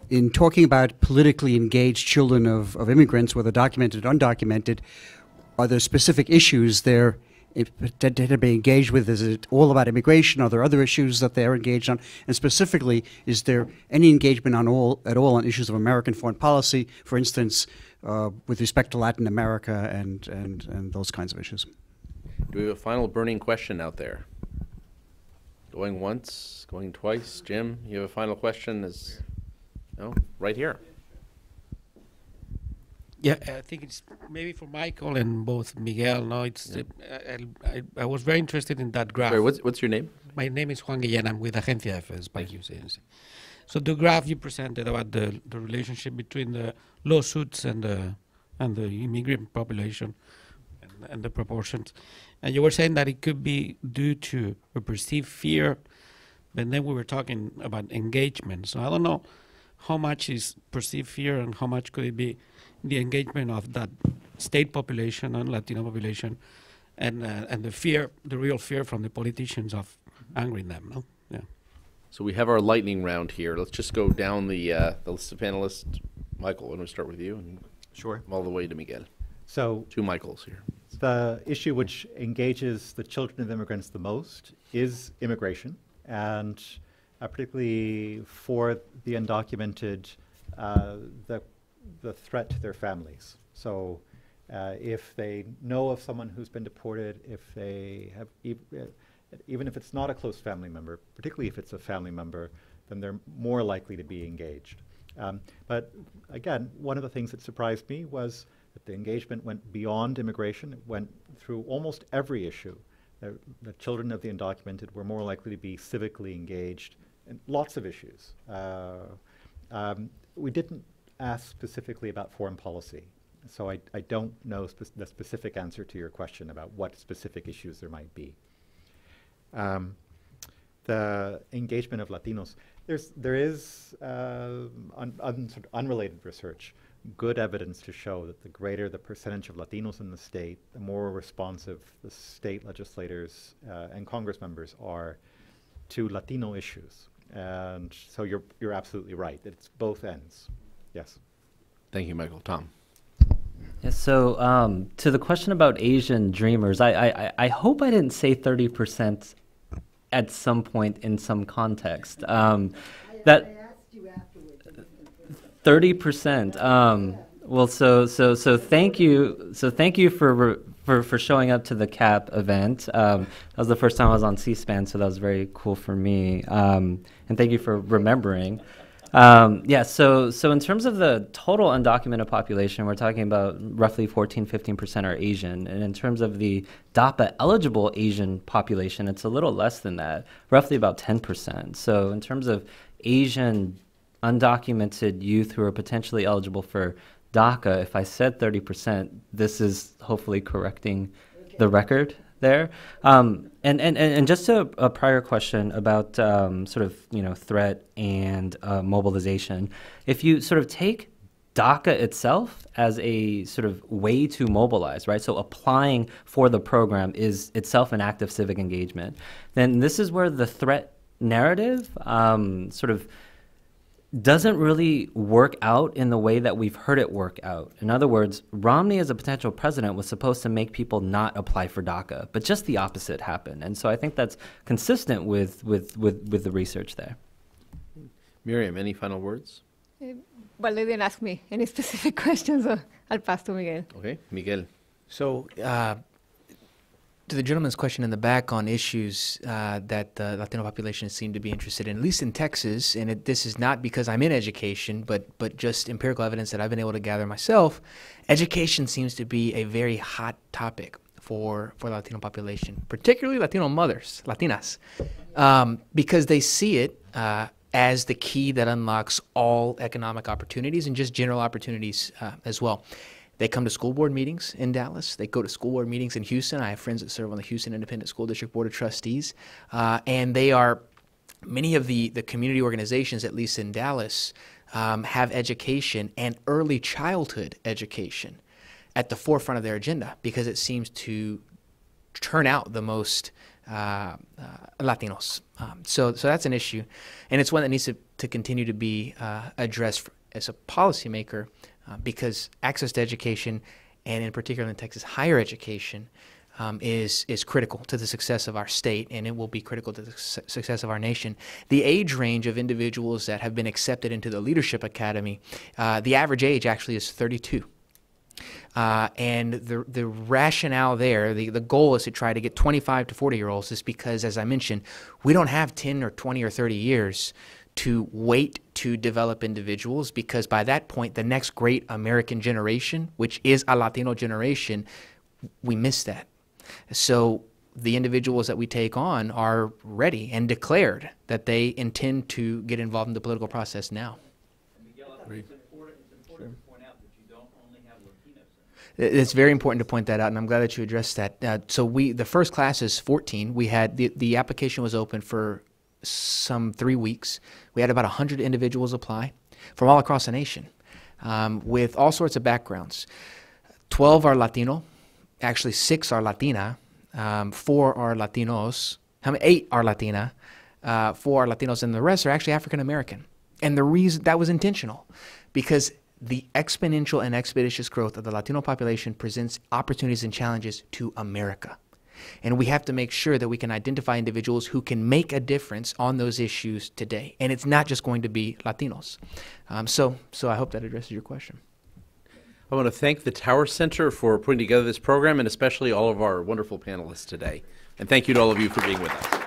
In talking about politically engaged children of immigrants, whether documented or undocumented, are there specific issues that they're being engaged with? Is it all about immigration? Are there other issues that they're engaged on? And specifically, is there any engagement at all on issues of American foreign policy, for instance, with respect to Latin America and those kinds of issues? Do we have a final burning question out there? Going once, going twice. Jim, you have a final question? No? Right here. Yeah, I think it's maybe for Michael and both Miguel. No, it's I was very interested in that graph. Sorry, what's your name? My name is Juan Guillén. I'm with Agencia F. So the graph you presented about the relationship between the lawsuits and the immigrant population and the proportions, and you were saying that it could be due to a perceived fear, but then we were talking about engagement. So I don't know how much is perceived fear and how much could it be the engagement of that state population and Latino population, and the fear, the real fear from the politicians of angering them. No? Yeah. So we have our lightning round here. Let's just go down the list of panelists. Michael, why don't we start with you? And Sure. all the way to Miguel. So Two Michaels here. the issue which engages the children of immigrants the most is immigration, and particularly for the undocumented, the threat to their families. So if they know of someone who's been deported, if they have, even if it's not a close family member, particularly if it's a family member, then they're more likely to be engaged. But again, one of the things that surprised me was that the engagement went beyond immigration. It went through almost every issue. The children of the undocumented were more likely to be civically engaged in lots of issues. We didn't ask specifically about foreign policy, so I don't know the specific answer to your question about what specific issues there might be. The engagement of Latinos, there is sort of unrelated research, good evidence to show that the greater the percentage of Latinos in the state, the more responsive the state legislators and Congress members are to Latino issues. And so you're absolutely right. It's both ends. Yes. Thank you, Michael. Tom. Yeah, so to the question about Asian dreamers, I hope I didn't say 30% at some point in some context. That I asked you afterwards. 30%. Well, so thank you. So thank you for showing up to the CAP event. That was the first time I was on C-SPAN, so that was very cool for me. And thank you for remembering. Yeah, so in terms of the total undocumented population, we're talking about roughly 14-15% are Asian. And in terms of the DAPA eligible Asian population, it's a little less than that, roughly about 10%. So in terms of Asian undocumented youth who are potentially eligible for DACA, if I said 30%, this is hopefully correcting the record there. And just a prior question about sort of, threat and mobilization. If you sort of take DACA itself as a sort of way to mobilize, right? So applying for the program is itself an act of civic engagement. Then this is where the threat narrative sort of doesn't really work out in the way that we've heard it work out. In other words, Romney as a potential president was supposed to make people not apply for DACA, but just the opposite happened. And so I think that's consistent with the research there. Miriam, any final words? Well, they didn't ask me any specific questions, so I'll pass to Miguel. Okay, Miguel. So, to the gentleman's question in the back on issues that the Latino population seem to be interested in, at least in Texas, and this is not because I'm in education, but just empirical evidence that I've been able to gather myself, education seems to be a very hot topic for the Latino population, particularly Latino mothers, Latinas, because they see it as the key that unlocks all economic opportunities and just general opportunities as well. They come to school board meetings in Dallas. They go to school board meetings in Houston. I have friends that serve on the Houston Independent School District Board of Trustees. And they are, many of the community organizations, at least in Dallas, have education and early childhood education at the forefront of their agenda because it seems to turn out the most Latinos. So that's an issue. And it's one that needs to continue to be addressed as a policymaker. Because access to education, and in particular in Texas, higher education, is critical to the success of our state, and it will be critical to the success of our nation. The age range of individuals that have been accepted into the Leadership Academy, the average age actually is 32. And the rationale there, the goal is to try to get 25 to 40-year-olds is because, as I mentioned, we don't have 10 or 20 or 30 years to wait to develop individuals, because by that point, the next great American generation, which is a Latino generation, we miss that. So the individuals that we take on are ready and declared that they intend to get involved in the political process now. It's important to point out that you don't only have Latinos. It's very important to point that out, and I'm glad that you addressed that. So the first class is 14. We had the application was open for some 3 weeks. We had about 100 individuals apply from all across the nation with all sorts of backgrounds. 12 are Latino, actually 6 are Latina, 4 are Latinos, 8 are Latina, 4 are Latinos, and the rest are actually African American. And the reason that was intentional, because the exponential and expeditious growth of the Latino population presents opportunities and challenges to America. And we have to make sure that we can identify individuals who can make a difference on those issues today. And it's not just going to be Latinos. So I hope that addresses your question. I want to thank the Tower Center for putting together this program, and especially all of our wonderful panelists today. And thank you to all of you for being with us.